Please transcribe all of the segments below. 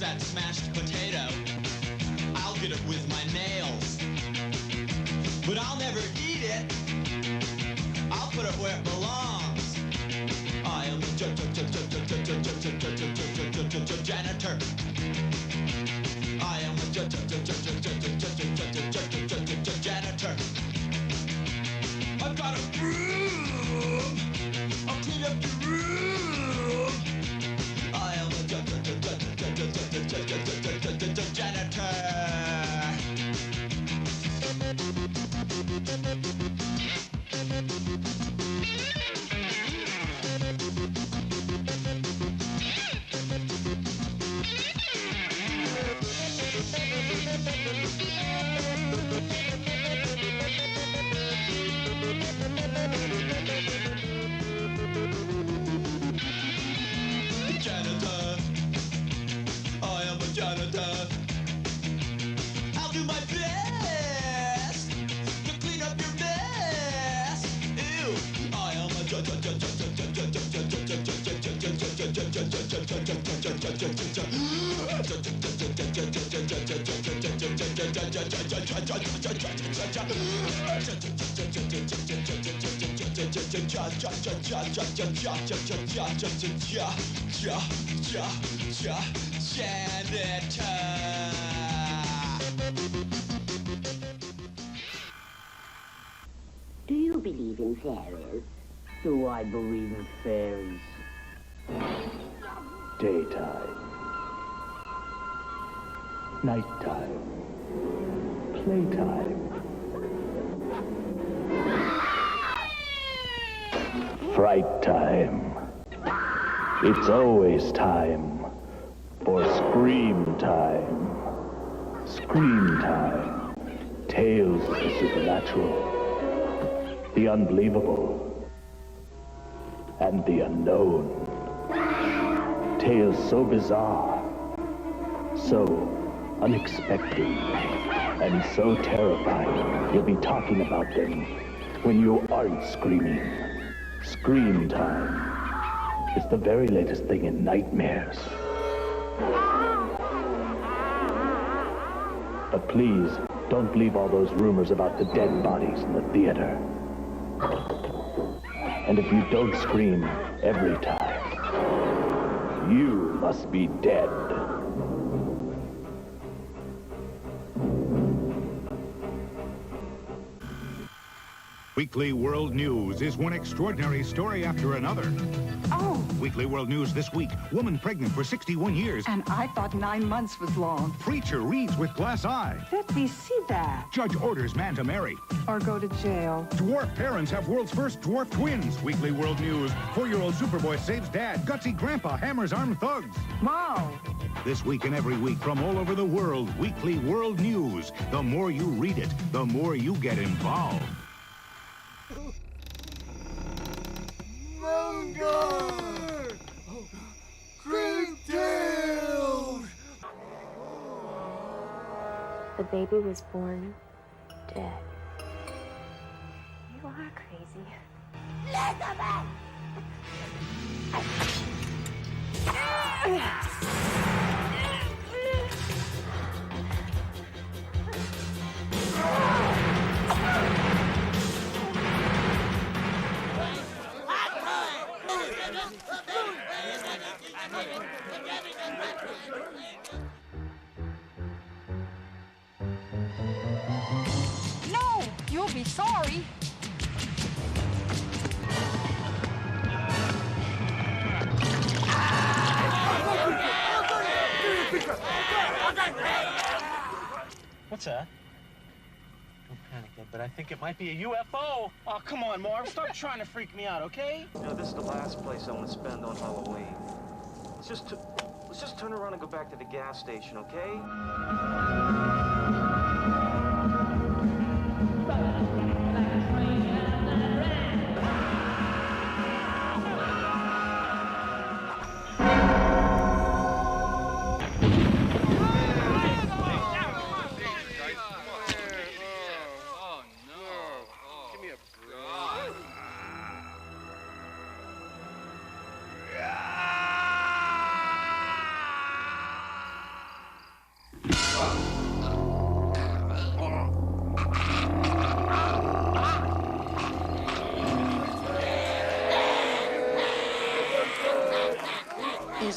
that smashed potato. I'll get it with my nails. But I'll never eat it. I'll put it where it belongs. I am a janitor. I am a janitor. I've got a broom. I'll clean up your room. I am a janitor. Janitor, I am a janitor. I'll do my best to clean up your mess. Ew, I am a Do you believe in fairies? Do I believe in fairies? Daytime. Nighttime. Playtime. Fright time. It's always time for scream time. Scream time. Tales of the supernatural, the unbelievable, and the unknown. Tales so bizarre, so unexpected, and so terrifying, you'll be talking about them when you aren't screaming. Scream time is the very latest thing in nightmares. But please, don't believe all those rumors about the dead bodies in the theater. And if you don't scream every time, you must be dead. Weekly World News is one extraordinary story after another. Oh. Weekly World News this week. Woman pregnant for 61 years. And I thought 9 months was long. Preacher reads with glass eye. Let me see that. Judge orders man to marry. Or go to jail. Dwarf parents have world's first dwarf twins. Weekly World News. 4-year-old Superboy saves dad. Gutsy grandpa hammers armed thugs. Wow. This week and every week from all over the world. Weekly World News. The more you read it, the more you get involved. Munger! Green-tailed! The baby was born dead. You are crazy. Elizabeth! No! You'll be sorry. What's that? Don't panic yet, but I think it might be a UFO. Oh, come on, Marv. Stop trying to freak me out, okay? You know, this is the last place I want to spend on Halloween. Let's just turn around and go back to the gas station, okay?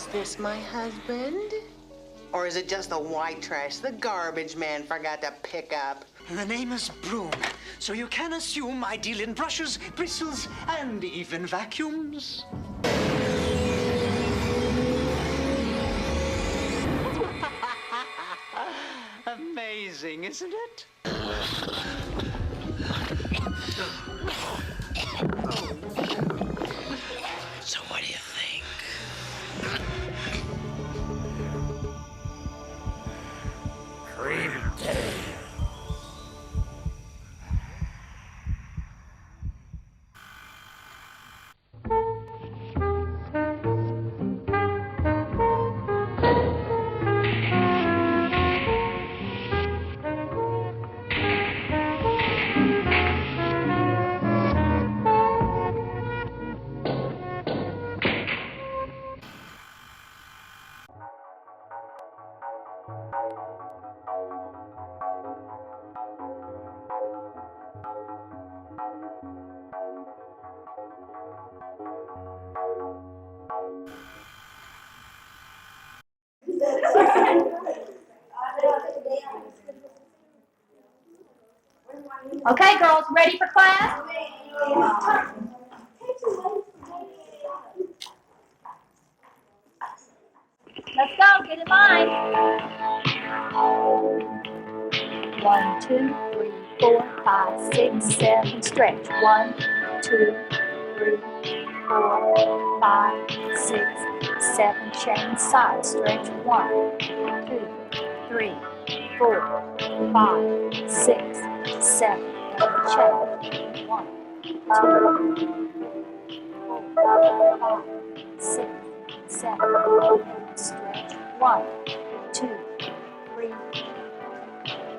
Is this my husband? Or is it just the white trash the garbage man forgot to pick up? The name is Broom, so you can assume I deal in brushes, bristles, and even vacuums. Amazing, isn't it? So what do you think? Cream day. Okay, girls, ready for class? Let's go, get in line. 1, 2, 3, 4, 5, 6, 7, stretch. 1, 2, 3, 4, 5, 6, 7, change side, stretch. 1, 2, 3, 4, 5, 6, 7, change. 1, 2, 4, 5, 6, 7, stretch. 1, 2, 3,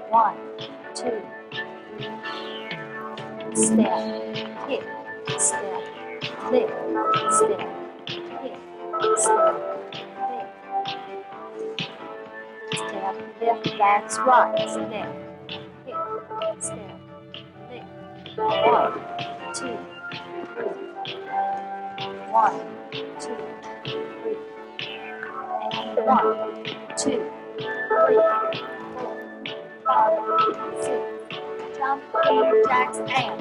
1, 2, 3, step, hip, step, lift, step, hip, step, lift, step, lift, that's right, step, hip, step, lift, 1, 2, 3, 1, 2, 3, and 1, 2, 3, 4, 5, 6, jump, jacks, and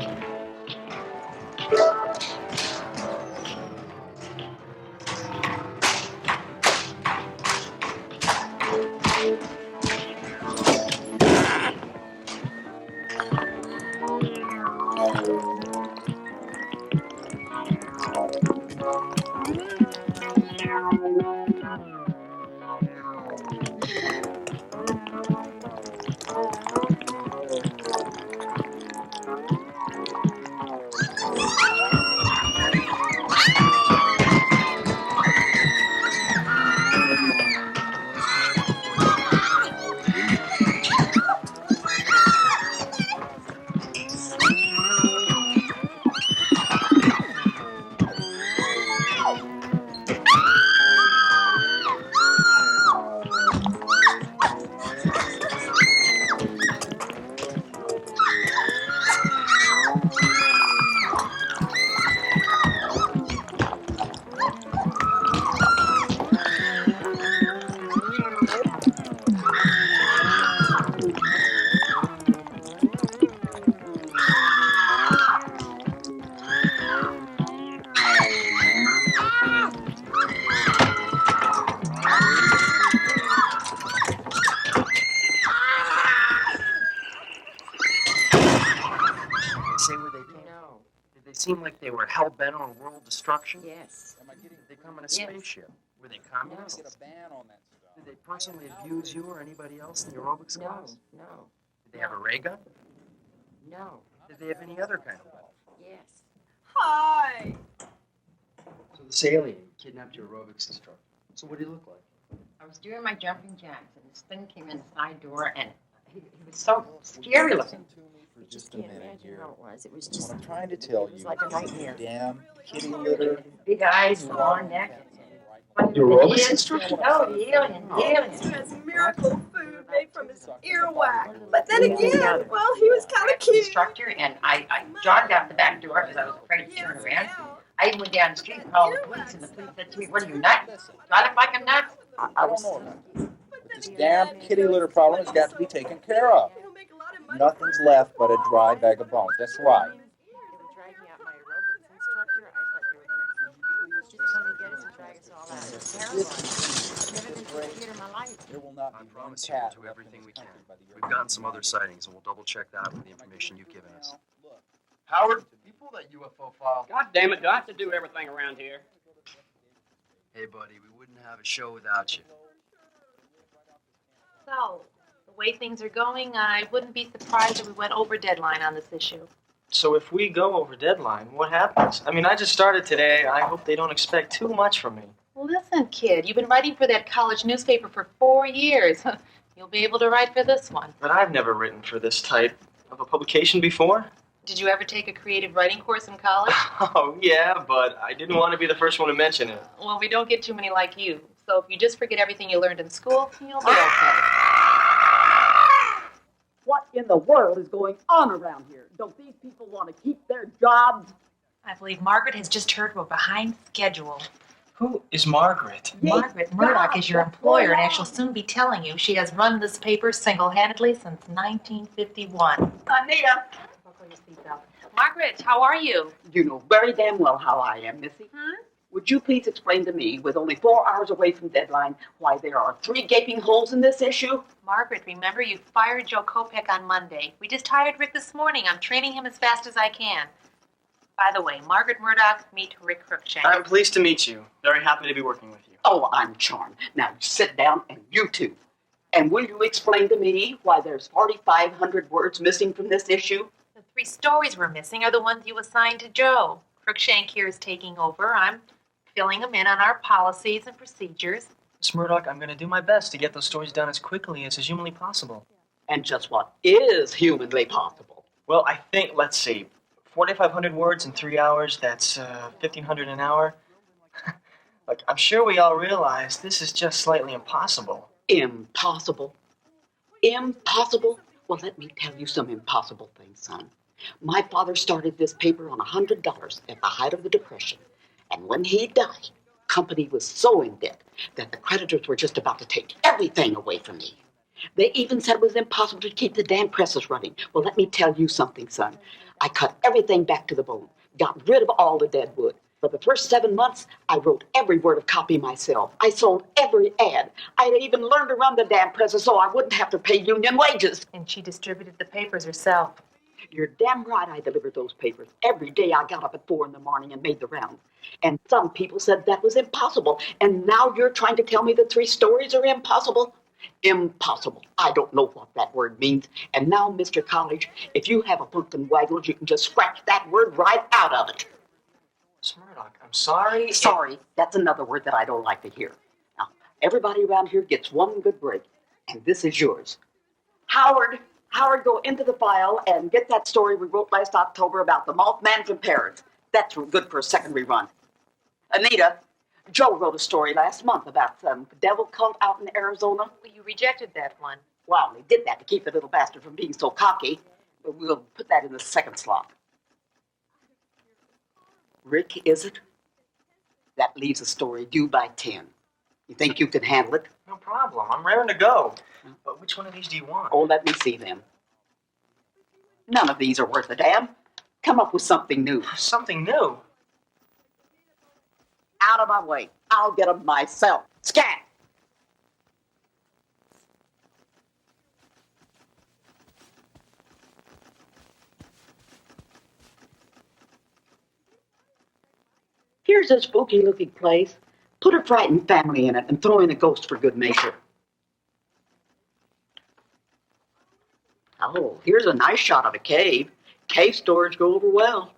Seemed like they were hell-bent on world destruction? Yes. Did they come in a spaceship? Were they communists? Did they personally abuse you or anybody else in the aerobics class? No. Did they have a ray gun? No. Did they have any other kind of weapon? Yes. Hi. So this alien kidnapped your aerobics instructor. So what did he look like? I was doing my jumping jacks, and this thing came in the side door, and he was so scary looking. You just can't imagine how it was. It was just. I'm trying to tell you. It was like a nightmare. Damn kitty litter. Big eyes, long neck. Your aerobics instructor? Oh, the alien, the alien. He has miracle food made from his earwax. But then again, well, he was kind of cute. Instructor, and I jogged out the back door because I was afraid to turn around. I even went down the street and called the police, and the police said to me, "What are you, nuts? Drive like a nut?" I don't know about it. But this damn kitty litter problem has got to be taken care of. Nothing's left but a dry bag of bones. That's right. They were dragging out my aerobics instructor. I thought they were going to just come and get us and drag us all out. It was terrible. I've never been to a theater in my life. There will not I be promise you we'll do everything we can. We've gotten some other sightings, and we'll double check that with the information you've given us. Howard, you pull that UFO file. God damn it, do I have to do everything around here? Hey, buddy, we wouldn't have a show without you. So, the way things are going, I wouldn't be surprised if we went over deadline on this issue. So if we go over deadline, what happens? I mean, I just started today. I hope they don't expect too much from me. Well, listen, kid, you've been writing for that college newspaper for 4 years. You'll be able to write for this one. But I've never written for this type of a publication before. Did you ever take a creative writing course in college? Oh, yeah, but I didn't want to be the first one to mention it. Well, we don't get too many like you. So if you just forget everything you learned in school, you'll be okay. What in the world is going on around here? Don't these people want to keep their jobs? I believe Margaret has just heard we're behind schedule. Who is Margaret? Margaret Murdoch is your employer, and she'll soon be telling you she has run this paper single-handedly since 1951. Anita! Buckle your seatbelt. Margaret, how are you? You know very damn well how I am, Missy. Would you please explain to me, with only 4 hours away from deadline, why there are 3 gaping holes in this issue? Margaret, remember you fired Joe Kopech on Monday. We just hired Rick this morning. I'm training him as fast as I can. By the way, Margaret Murdoch, meet Rick Cruikshank. I'm pleased to meet you. Very happy to be working with you. Oh, I'm charmed. Now, sit down, and you too. And will you explain to me why there's 4,500 words missing from this issue? The 3 stories we're missing are the ones you assigned to Joe. Cruikshank here is taking over. I'm filling him in on our policies and procedures. Miss Murdoch, I'm going to do my best to get those stories done as quickly as is humanly possible. And just what is humanly possible? Well, I think, let's see, 4,500 words in 3 hours, that's 1,500 an hour. Look, I'm sure we all realize this is just slightly impossible. Impossible? Impossible? Well, let me tell you some impossible things, son. My father started this paper on $100 at the height of the Depression. And when he died, company was so in debt that the creditors were just about to take everything away from me. They even said it was impossible to keep the damn presses running. Well, let me tell you something, son. I cut everything back to the bone, got rid of all the dead wood. For the first 7 months, I wrote every word of copy myself. I sold every ad. I had even learned to run the damn presses so I wouldn't have to pay union wages. And she distributed the papers herself. You're damn right I delivered those papers. Every day I got up at 4 in the morning and made the rounds. And some people said that was impossible. And now you're trying to tell me the 3 stories are impossible? Impossible. I don't know what that word means. And now, Mr. College, if you have a pumpkin waggles, you can just scratch that word right out of it. Miss Murdoch, I'm sorry. Sorry, that's another word that I don't like to hear. Now, everybody around here gets one good break, and this is yours. Howard, go into the file and get that story we wrote last October about the Mothman from Paris. That's good for a second rerun. Anita, Joe wrote a story last month about some devil cult out in Arizona. Well, you rejected that one. Well, they did that to keep the little bastard from being so cocky. But we'll put that in the second slot. Rick, is it? That leaves a story due by 10. You think you can handle it? No problem. I'm raring to go. But which one of these do you want? Oh, let me see them. None of these are worth a damn. Come up with something new. Something new? Out of my way. I'll get them myself. Scat! Here's a spooky-looking place. Put a frightened family in it and throw in a ghost for good measure. Oh, here's a nice shot of a cave. Cave stories go over well.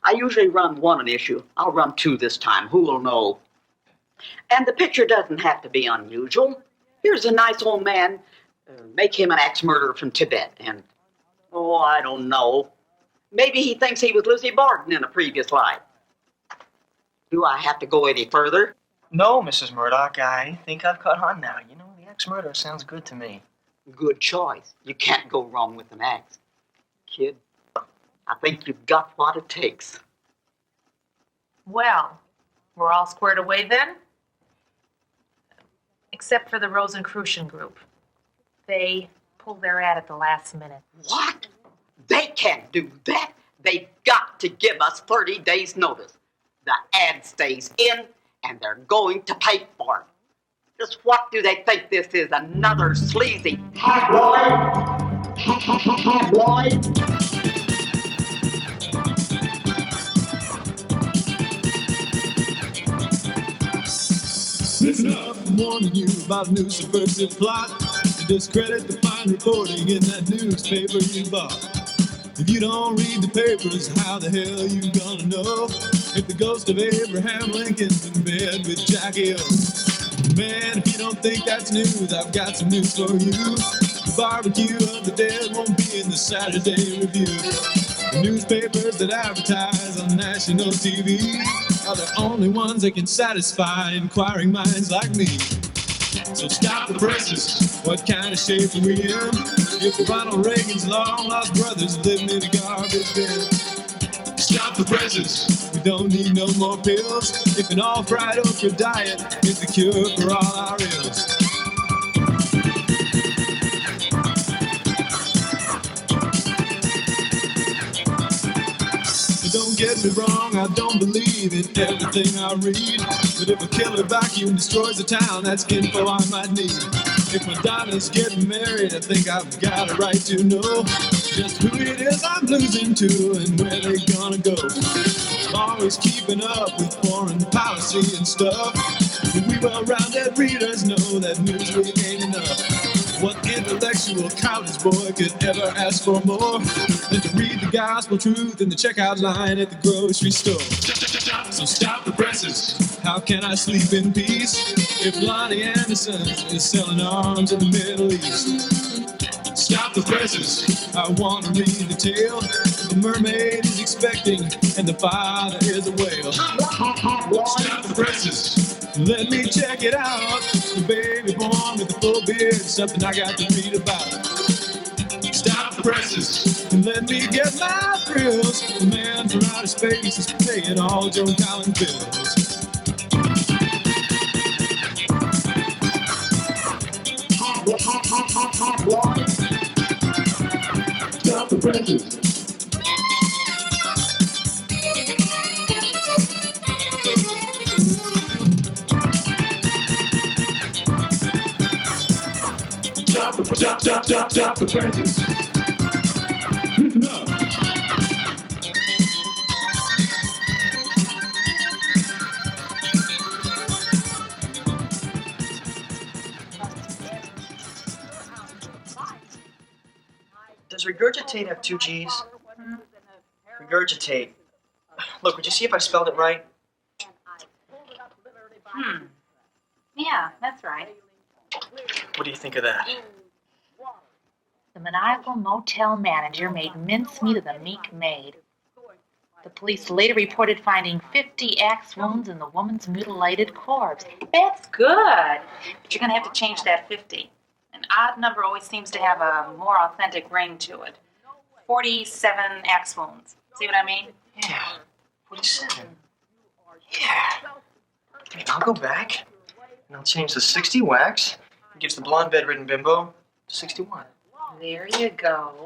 I usually run 1 an issue. I'll run 2 this time. Who will know? And the picture doesn't have to be unusual. Here's a nice old man. Make him an axe-murderer from Tibet. And, oh, I don't know. Maybe he thinks he was Lizzie Barton in a previous life. Do I have to go any further? No, Mrs. Murdoch. I think I've caught on now. You know, the axe-murderer sounds good to me. Good choice. You can't go wrong with an axe. Kid, I think you've got what it takes. Well, we're all squared away then? Except for the Rosicrucian group. They pulled their ad at the last minute. What? They can't do that. They've got to give us 30 days' notice. The ad stays in, and they're going to pay for it. Just what do they think this is? Another sleazy tabloid? Tabloid? Listen up, I'm warning you about a new subversive plot to discredit the fine reporting in that newspaper you bought. If you don't read the papers, how the hell you gonna know if the ghost of Abraham Lincoln's in bed with Jackie O? Man, if you don't think that's news, I've got some news for you. The BBQ of the Dead won't be in the Saturday Review. The newspapers that advertise on national TV are the only ones that can satisfy inquiring minds like me. So stop the presses, what kind of shape are we in? If Ronald Reagan's long-lost brothers living in a garbage bin. Stop the presses, we don't need no more pills. If an all-fried okra diet is the cure for all our ills. Don't get me wrong, I don't believe in everything I read. But if a killer vacuum destroys a town, that's info I might need. If Madonna's getting married, I think I've got a right to know just who it is I'm losing to and where they gonna go. I'm always keeping up with foreign policy and stuff, but we well-rounded readers know that newsweek ain't enough. What intellectual college boy could ever ask for more than to read the gospel truth in the checkout line at the grocery store? So stop the presses. How can I sleep in peace if Lonnie Anderson is selling arms in the Middle East? Stop the presses. I want to read the tale. The mermaid is expecting and the father is a whale. Stop the presses. Let me check it out. The baby born with a full beard, something I got to read about. Stop the presses and let me get my thrills. The man from outer space is paying all Joan Collins bills. Stop the presses. Stop the presses. Listen up. Does regurgitate have two G's? Regurgitate. Look, would you see if I spelled it right? Yeah, that's right. What do you think of that? The maniacal motel manager made mincemeat of the meek maid. The police later reported finding 50 axe wounds in the woman's mutilated corpse. That's good. But you're going to have to change that 50. An odd number always seems to have a more authentic ring to it. 47 axe wounds. See what I mean? Yeah, 47. Yeah. I mean, I'll go back and I'll change the 60 wax. It gives the blonde bedridden bimbo to 61. There you go.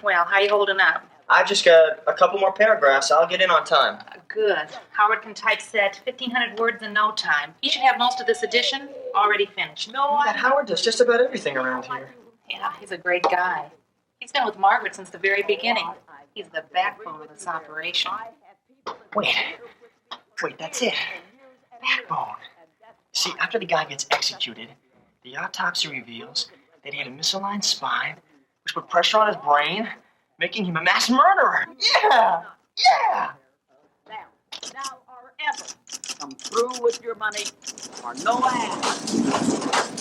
Well, how you holding up? I've just got a couple more paragraphs. I'll get in on time. Good. Howard can typeset 1,500 words in no time. He should have most of this edition already finished. No, that Howard does just about everything around here. Yeah, he's a great guy. He's been with Margaret since the very beginning. He's the backbone of this operation. Wait, that's it. Backbone. See, after the guy gets executed, the autopsy reveals that he had a misaligned spine, which put pressure on his brain, making him a mass murderer. Yeah! Now or ever, come through with your money or no ass.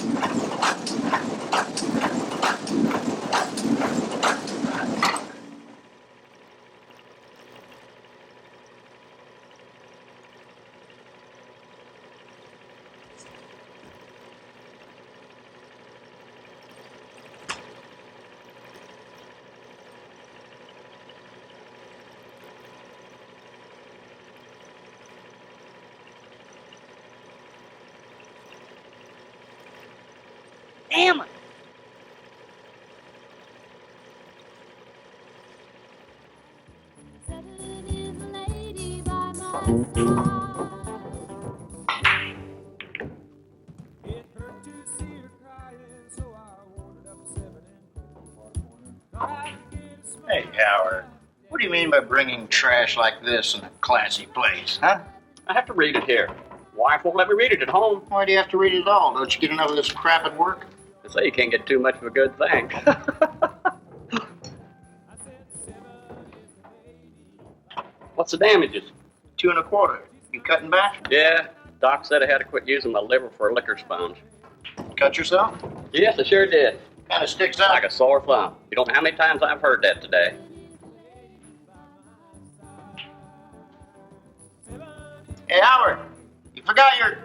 Damn it! Hey, Howard. What do you mean by bringing trash like this in a classy place, huh? I have to read it here. Wife won't let me read it at home. Why do you have to read it all? Don't you get enough of this crap at work? They say you can't get too much of a good thing. What's the damages? 2 1/4. You cutting back? Yeah, Doc said I had to quit using my liver for a liquor sponge. Cut yourself? Yes, I sure did. Kind of sticks out. Like a sore thumb. You don't know how many times I've heard that today. Hey, Howard. You forgot your...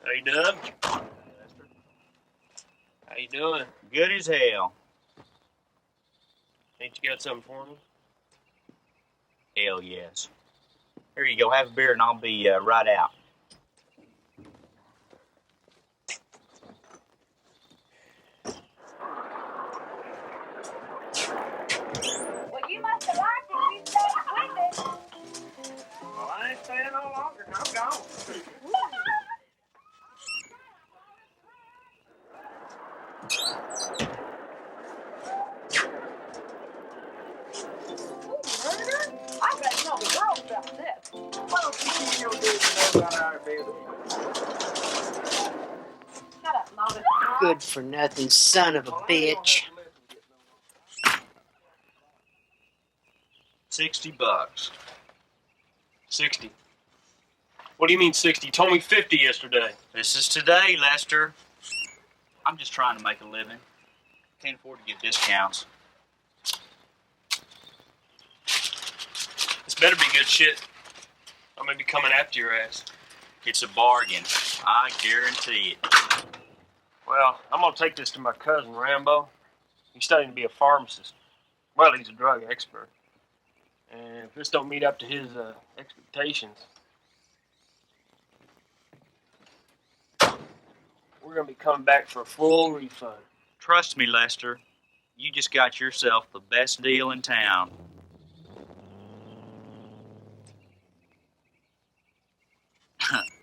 How you doing? How you doing? Good as hell. Ain't you got something for me? Hell yes. Here you go. Have a beer and I'll be right out. Well, you must have liked it. You stayed with it. Well, I ain't staying no longer. I'm gone. Murder? I bet you know the world about this. Well, you don't do know about our business. Shut up, Mother. Good for nothing son of a bitch. $60. 60. What do you mean 60? You told me 50 yesterday. This is today, Lester. I'm just trying to make a living. Can't afford to get discounts. This better be good shit. I'm gonna be coming after your ass. It's a bargain. I guarantee it. Well, I'm gonna take this to my cousin, Rambo. He's studying to be a pharmacist. Well, he's a drug expert. And if this don't meet up to his expectations, we're gonna be coming back for a full refund. Trust me, Lester. You just got yourself the best deal in town.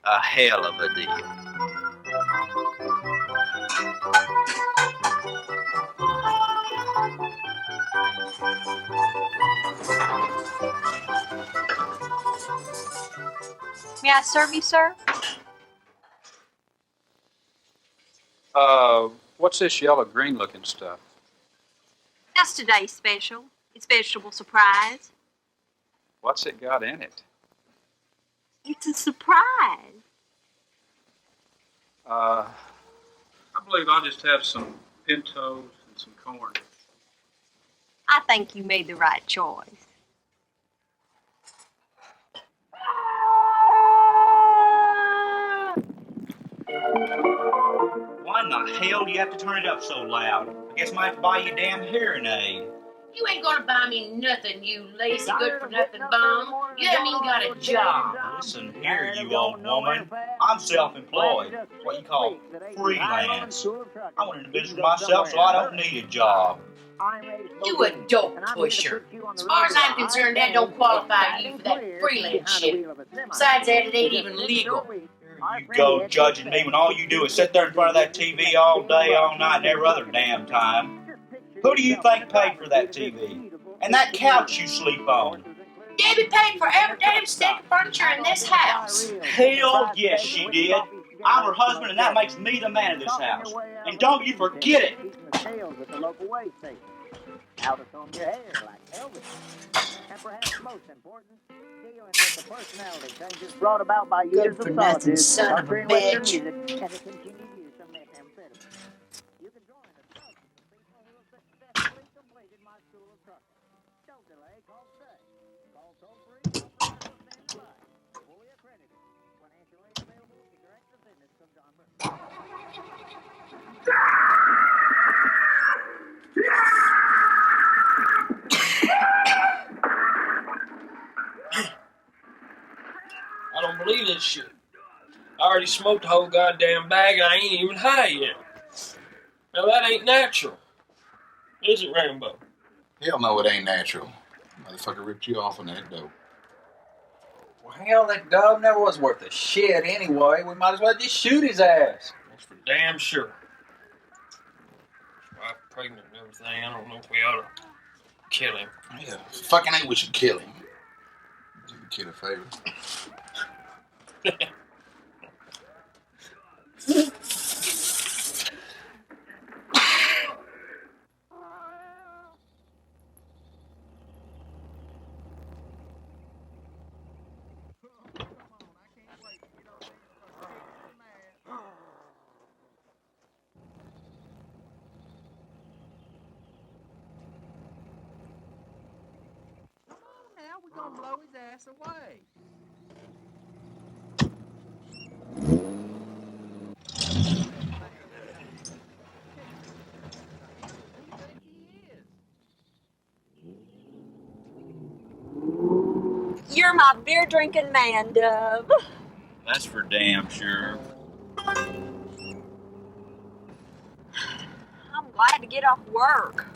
A hell of a deal. May I serve you, sir? What's this yellow-green looking stuff? That's today's special. It's vegetable surprise. What's it got in it? It's a surprise. I believe I'll just have some pintos and some corn. I think you made the right choice. Why in the hell do you have to turn it up so loud? I guess I might have to buy you a damn hearing aid. You ain't gonna buy me nothing, you lazy good-for-nothing bum. You haven't even got a job. Listen here, you old woman. I'm self-employed. What you call freelance. I went into business myself, so I don't need a job. You a dope pusher. As far as I'm concerned, that don't qualify you for that freelance shit. Besides that, it ain't even legal. You go judging me when all you do is sit there in front of that TV all day, all night, and every other damn time. Who do you think paid for that TV? And that couch you sleep on? Debbie paid for every damn stick of furniture in this house. Hell yes, she did. I'm her husband, and that makes me the man of this house. And don't you forget it. Out of comb your hair like Elvis. And perhaps most important, dealing with the personality changes brought about by years of Good-for-nothing solitude, son of a country and western bitch. music, and the continued use of methamphetamine. this shit. I already smoked the whole goddamn bag and I ain't even high yet. Now that ain't natural. Is it, Rambo? Hell no, it ain't natural. Motherfucker ripped you off on that dope. Well, hell, that dog never was worth a shit anyway. We might as well just shoot his ass. That's for damn sure. His wife pregnant and everything. I don't know if we ought to kill him. Yeah, fucking ain't we should kill him. Do the kid a favor. Now we're gonna blow his ass away. You're my beer drinking man, Dove. That's for damn sure. I'm glad to get off work.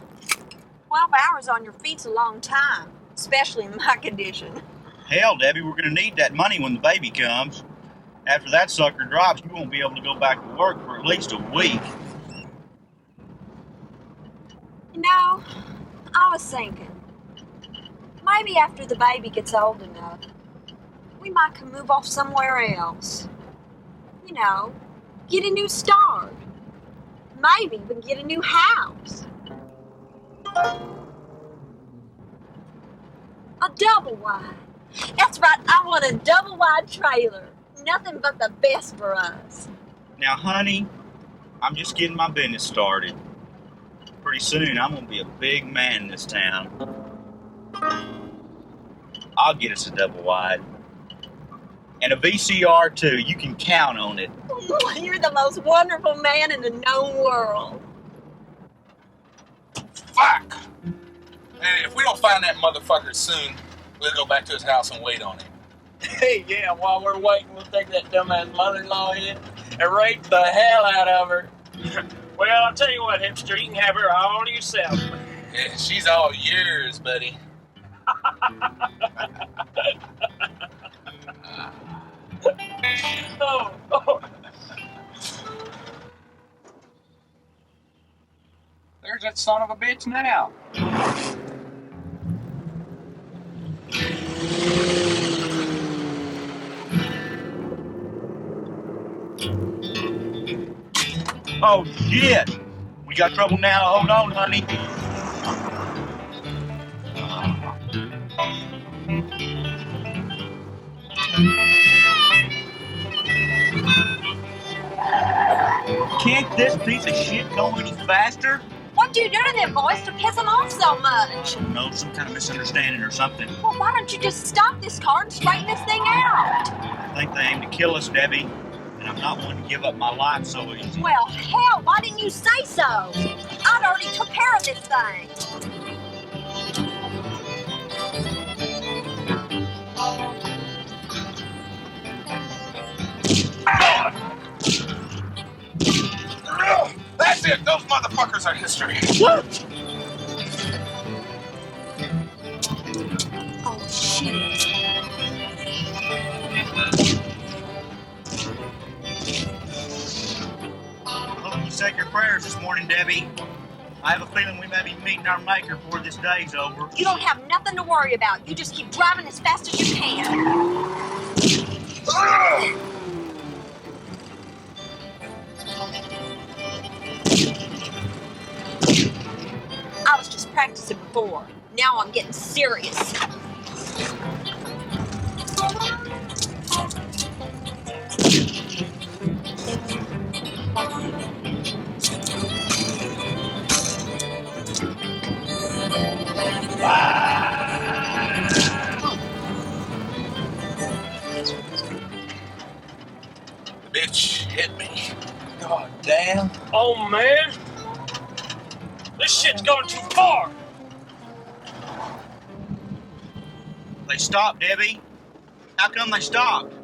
12 hours on your feet's a long time, especially in my condition. Hell, Debbie, we're gonna need that money when the baby comes. After that sucker drops, you won't be able to go back to work for at least a week. You know, I was thinking, maybe after the baby gets old enough, we might can move off somewhere else. You know, get a new start. Maybe even get a new house. A double wide. That's right, I want a double wide trailer. Nothing but the best for us. Now, honey, I'm just getting my business started. Pretty soon, I'm gonna be a big man in this town. I'll get us a double wide. And a VCR, too. You can count on it. You're the most wonderful man in the known world. Fuck! And if we don't find that motherfucker soon, we'll go back to his house and wait on him. Hey, yeah, while we're waiting, we'll take that dumbass mother-in-law in and rape the hell out of her. Well, I'll tell you what, hipster, you can have her all to yourself. Yeah, she's all yours, buddy. Oh. There's that son of a bitch now. Oh, shit! We got trouble now. Hold on, honey. Can't this piece of shit go any faster? What'd you do to them boys to piss them off so much? No, some kind of misunderstanding or something. Well, why don't you just stop this car and straighten this thing out? I think they aim to kill us, Debbie. And I'm not one to give up my life so easy. Well, hell, why didn't you say so? I'd already took care of this thing. That's it! Those motherfuckers are history. Oh, shit. I hope you said your prayers this morning, Debbie. I have a feeling we may be meeting our maker before this day's over. You don't have nothing to worry about. You just keep driving as fast as you can. I was just practicing before. Now I'm getting serious. The bitch hit me. God damn. Oh, man. This shit's going too far. They stopped, Debbie. How come they stopped?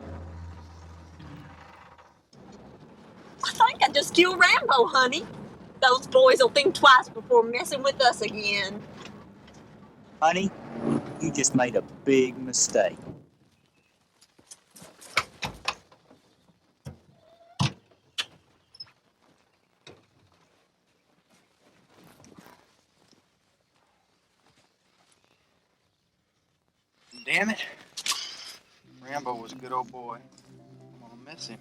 think I just killed Rambo, honey. Those boys will think twice before messing with us again. Honey, you just made a big mistake. Damn it. Rambo was a good old boy. I'm gonna miss him.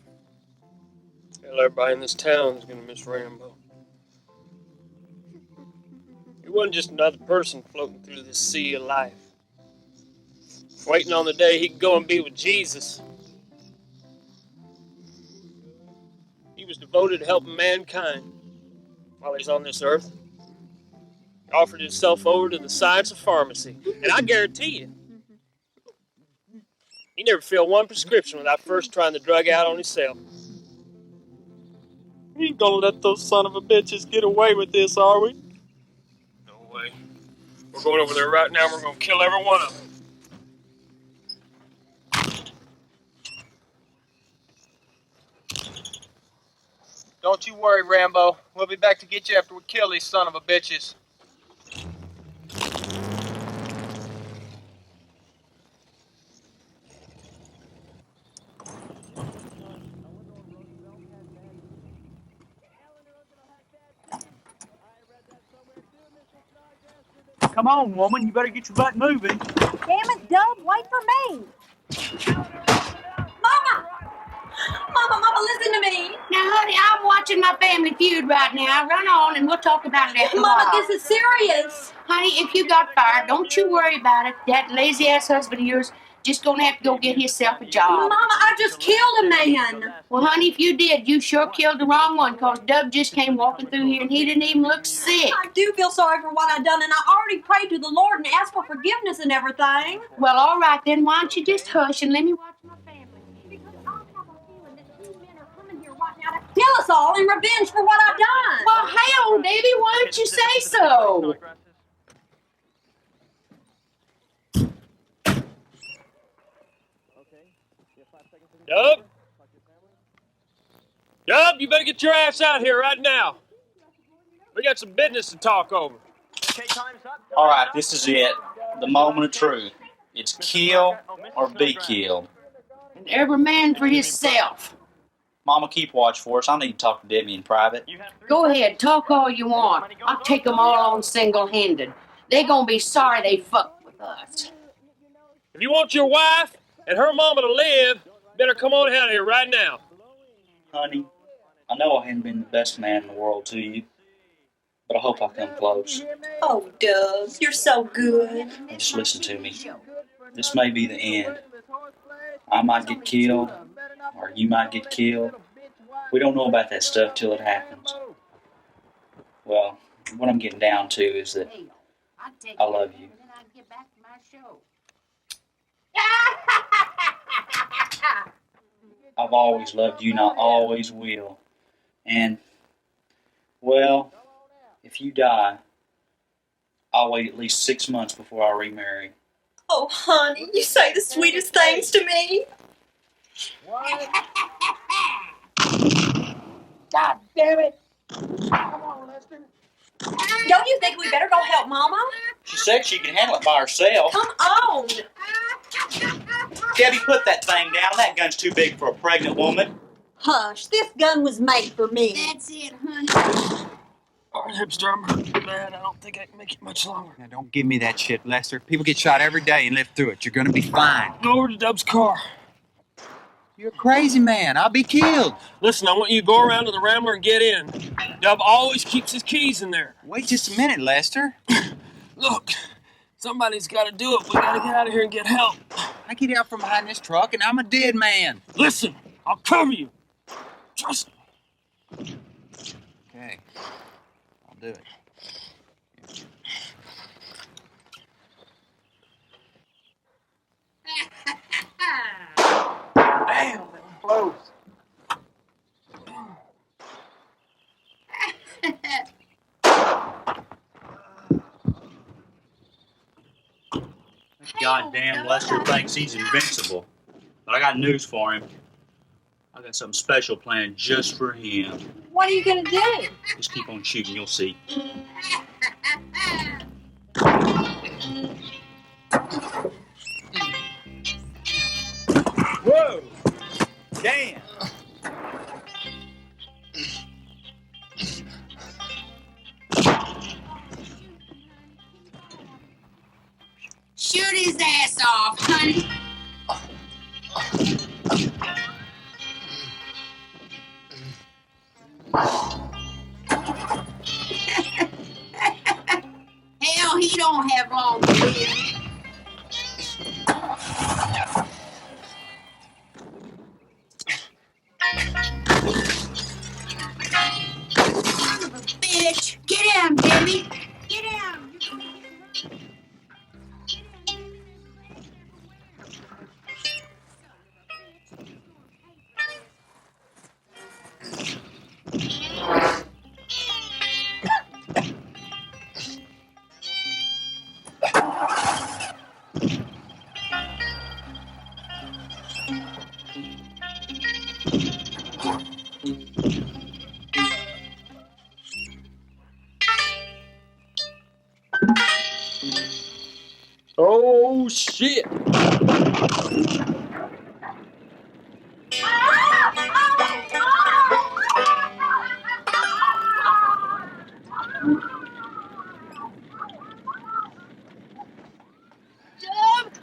Hell, everybody in this town is gonna miss Rambo. He wasn't just another person floating through this sea of life, waiting on the day he could go and be with Jesus. He was devoted to helping mankind while he's on this earth. He offered himself over to the science of pharmacy, and I guarantee you, he never filled one prescription without first trying the drug out on himself. We ain't gonna let those son of a bitches get away with this, are we? No way. We're going over there right now, and we're gonna kill every one of them. Don't you worry, Rambo. We'll be back to get you after we kill these son of a bitches. Come on, woman, you better get your butt moving. Damn it, Dub, wait for me. Mama! Mama, listen to me. Now, honey, I'm watching my Family Feud right now. Run on and we'll talk about it after a Mama, while. this is serious. Honey, if you got fired, don't you worry about it. That lazy-ass husband of yours just gonna have to go get himself a job. Mama, I just killed a man. Well, honey, if you did, you sure killed the wrong one, because Dub just came walking through here and he didn't even look sick. I do feel sorry for what I done, and I already prayed to the Lord and asked for forgiveness and everything. Well, all right then. Why don't you just hush and let me watch my family? Because I have a feeling that two men are coming here right now to kill us all in revenge for what I've done. Well, hell, Davy, why don't you say so? Dub? Dub, you better get your ass out here right now. We got some business to talk over. All right, this is it. The moment of truth. It's kill or be killed. And every man for himself. Mama, keep watch for us. I need to talk to Debbie in private. Go ahead, talk all you want. I'll take them all on single-handed. They gonna be sorry they fucked with us. If you want your wife and her mama to live, better come on out here right now. Honey, I know I haven't been the best man in the world to you, but I hope I come close. Oh, Dub, you're so good. Just listen to me. This may be the end. I might get killed, or you might get killed. We don't know about that stuff till it happens. Well, what I'm getting down to is that I love you. I've always loved you, and I always will. And, well, if you die, I'll wait at least 6 months before I remarry. Oh, honey, you say the sweetest things to me. God damn it! Come on, Lester. Don't you think we better go help Mama? She said she can handle it by herself. Come on. Debbie, put that thing down. That gun's too big for a pregnant woman. Hush, this gun was made for me. That's it, honey. Our hips drum hurt too bad. I don't think I can make it much longer. Now, don't give me that shit, Lester. People get shot every day and live through it. You're gonna be fine. Go over to Dub's car. You're a crazy man. I'll be killed. Listen, I want you to go around to the Rambler and get in. Dub always keeps his keys in there. Wait just a minute, Lester. Look, somebody's got to do it. We got to get out of here and get help. I get out from behind this truck and I'm a dead man. Listen, I'll cover you. Trust me. Okay, I'll do it. Damn, that was close. Goddamn Lester thinks he's invincible. But I got news for him. I got something special planned just for him. What are you gonna do? Just keep on shooting, you'll see. Whoa! Damn! Shoot his ass off, honey. Hell, he don't have long to live. Son of a bitch. Get him, Debbie. Get him. Oh, shit!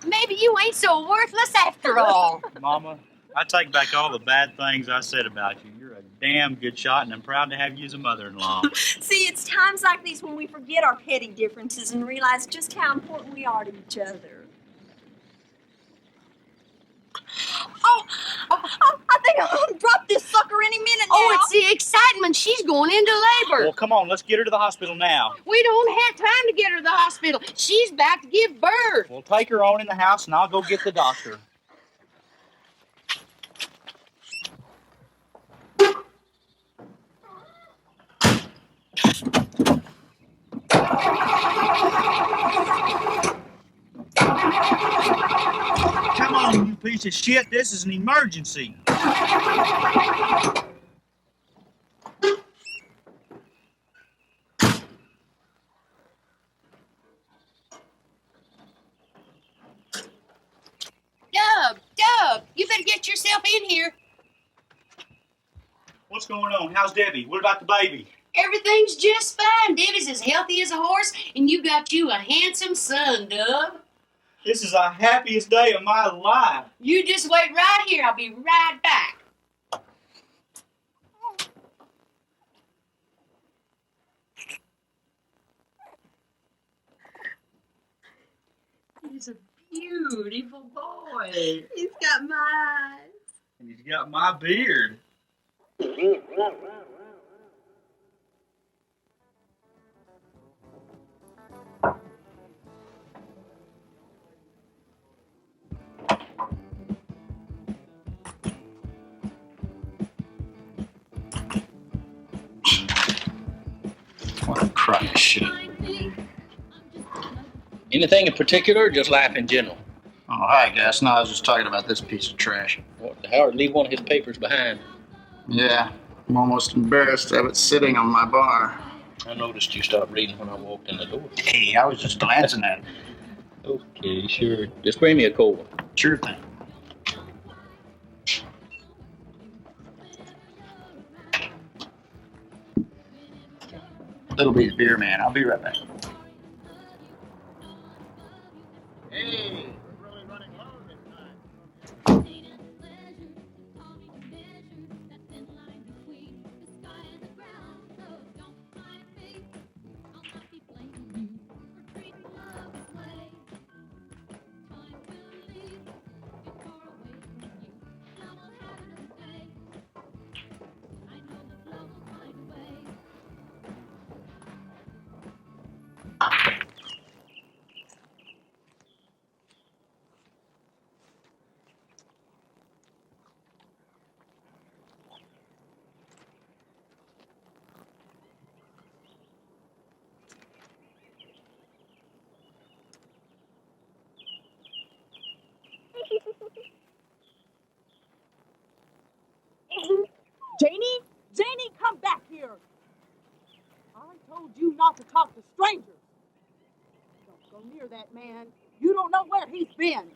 Maybe you ain't so worthless after all. Mama, I take back all the bad things I said about you. You're a damn good shot, and I'm proud to have you as a mother-in-law. See, it's times like these when we forget our petty differences and realize just how important we are to each other. I think I'm gonna drop this sucker any minute now. Oh, it's the excitement. She's going into labor. Well, come on, let's get her to the hospital now. We don't have time to get her to the hospital. She's about to give birth. We'll take her on in the house, and I'll go get the doctor. Come on, you piece of shit. This is an emergency. Dub, you better get yourself in here. What's going on? How's Debbie? What about the baby? Everything's just fine. Debbie's as healthy as a horse, and you got you a handsome son, Dub. This is the happiest day of my life. You just wait right here. I'll be right back. He's a beautiful boy. He's got my eyes. And he's got my beard. What a crock of shit. Anything in particular, or just life in general? Oh, hi, Gus. No, I was just talking about this piece of trash. What the hell? Leave one of his papers behind. Yeah, I'm almost embarrassed to have it sitting on my bar. I noticed you stopped reading when I walked in the door. Hey, I was just glancing at it. Okay, sure. Just bring me a cold one. Sure thing. Little bit of beer, man. I'll be right back. Hey, we're really running low this time. man. You don't know where he's been.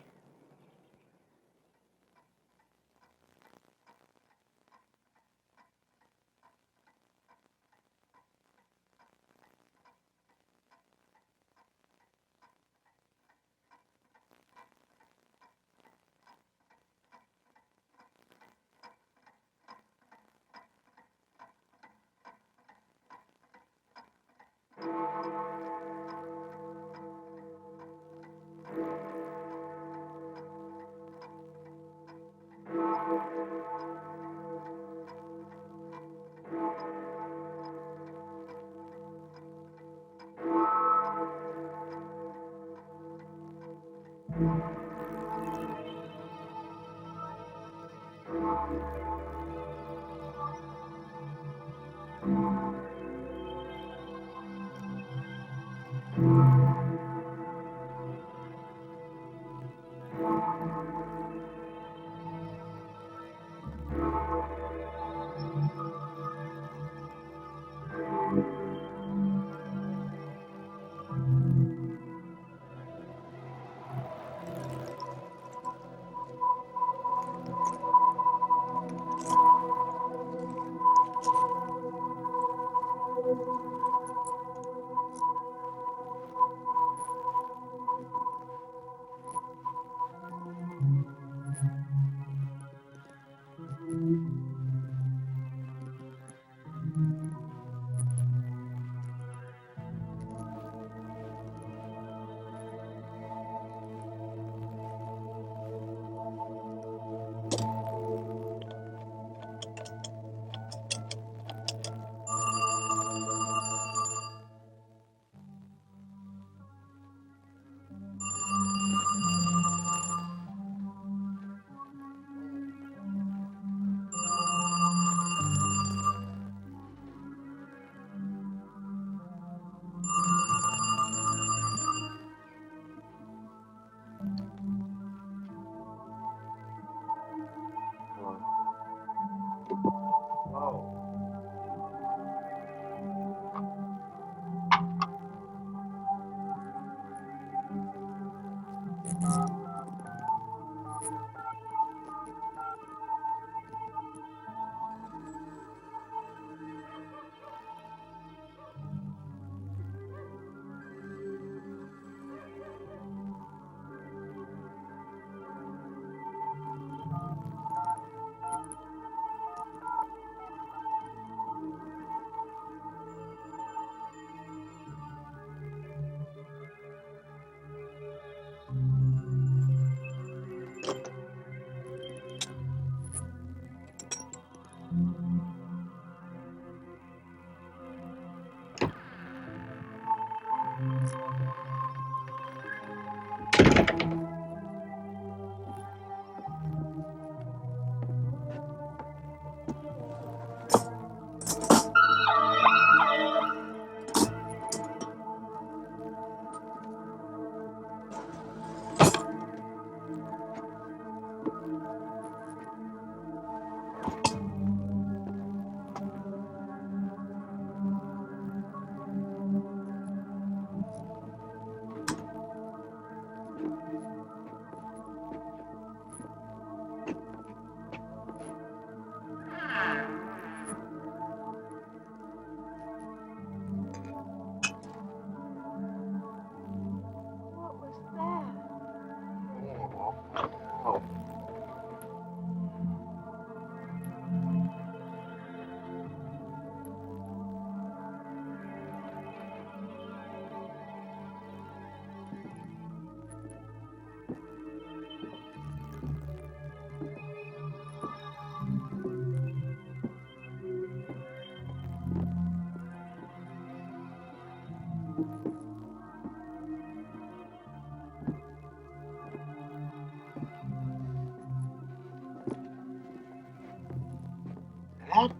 Dad?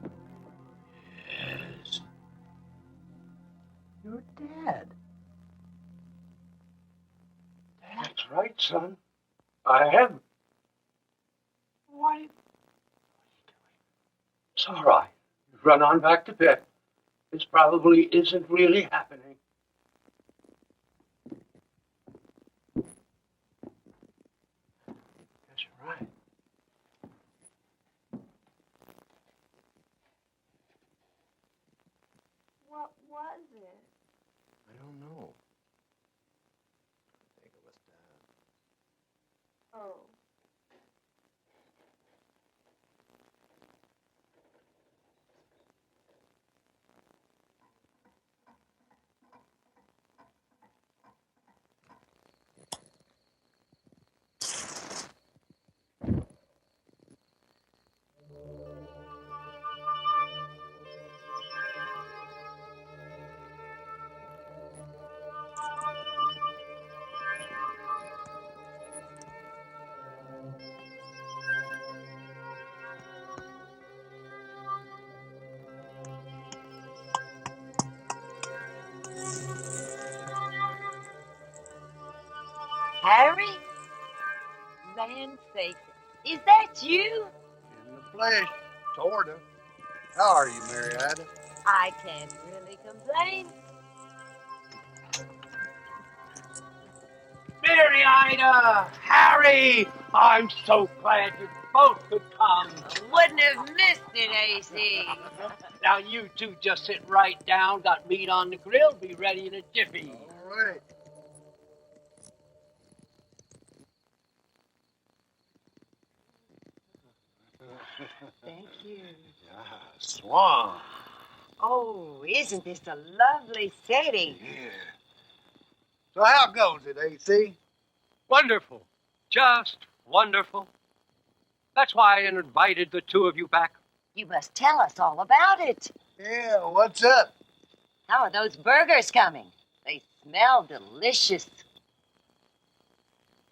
Yes. You're dead. That's right, son. I am. Why? It's all right. You run on back to bed. This probably isn't really happening. What was it? I don't know. I think it was Dad. Oh. Harry? Land's sake. Is that you? In the flesh, sorta. How are you, Marietta? I can't really complain. Marietta! Harry! I'm so glad you both could come. Wouldn't have missed it, AC. Now you two just sit right down. Got meat on the grill. Be ready in a jiffy. All right. Thank you. Swan. Oh, isn't this a lovely setting? Yeah. So how goes it, AC? Wonderful. Just wonderful. That's why I invited the two of you back. You must tell us all about it. Yeah, what's up? How are those burgers coming? They smell delicious.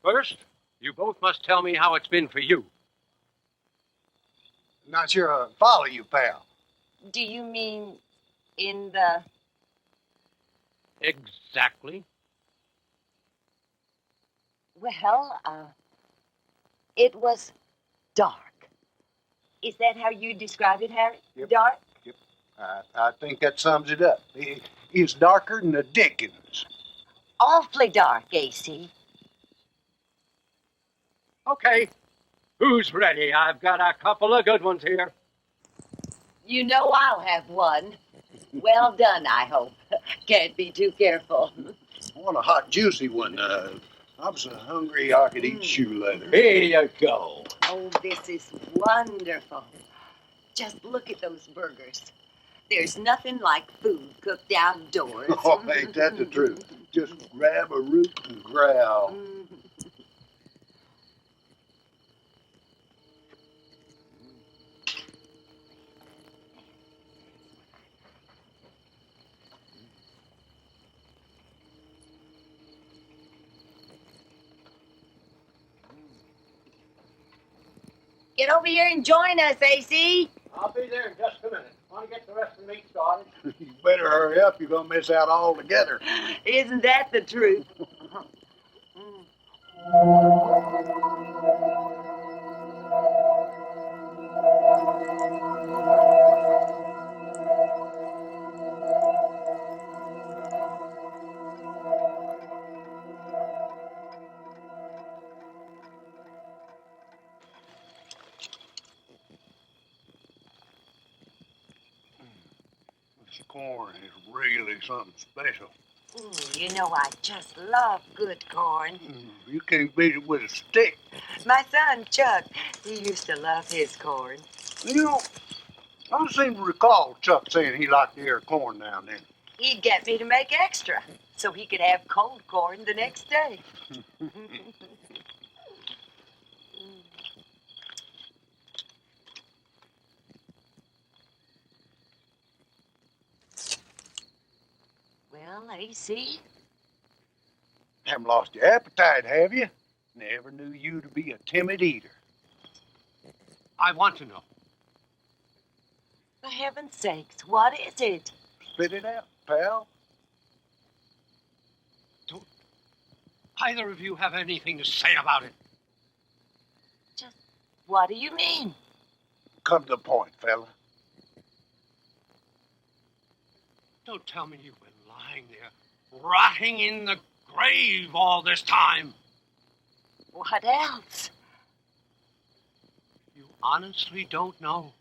First, you both must tell me how it's been for you. Not sure I follow you, pal. Do you mean in the... Exactly. Well, it was dark. Is that how you describe it, Harry? Yep. Dark? Yep. I think that sums it up. It's darker than the Dickens. Awfully dark, AC. Okay. Who's ready? I've got a couple of good ones here. You know I'll have one. Well done, I hope. Can't be too careful. I want a hot, juicy one. I'm so hungry I could eat shoe leather. Here you go. Oh, this is wonderful. Just look at those burgers. There's nothing like food cooked outdoors. Oh, ain't that the truth? Just grab a root and growl. Get over here and join us, AC. I'll be there in just a minute. Want to get the rest of the meat started? You better hurry up. You're going to miss out altogether. Isn't that the truth? This corn is really something special. You know I just love good corn. You can't beat it with a stick. My son, Chuck, he used to love his corn. You know, I don't seem to recall Chuck saying he liked to hear corn now and then. He'd get me to make extra so he could have cold corn the next day. Well, AC? Haven't lost your appetite, have you? Never knew you to be a timid eater. I want to know. For heaven's sakes, what is it? Spit it out, pal. Don't either of you have anything to say about it? Just, what do you mean? Come to the point, fella. Don't tell me you've been lying there, rotting in the grave all this time. What else? You honestly don't know.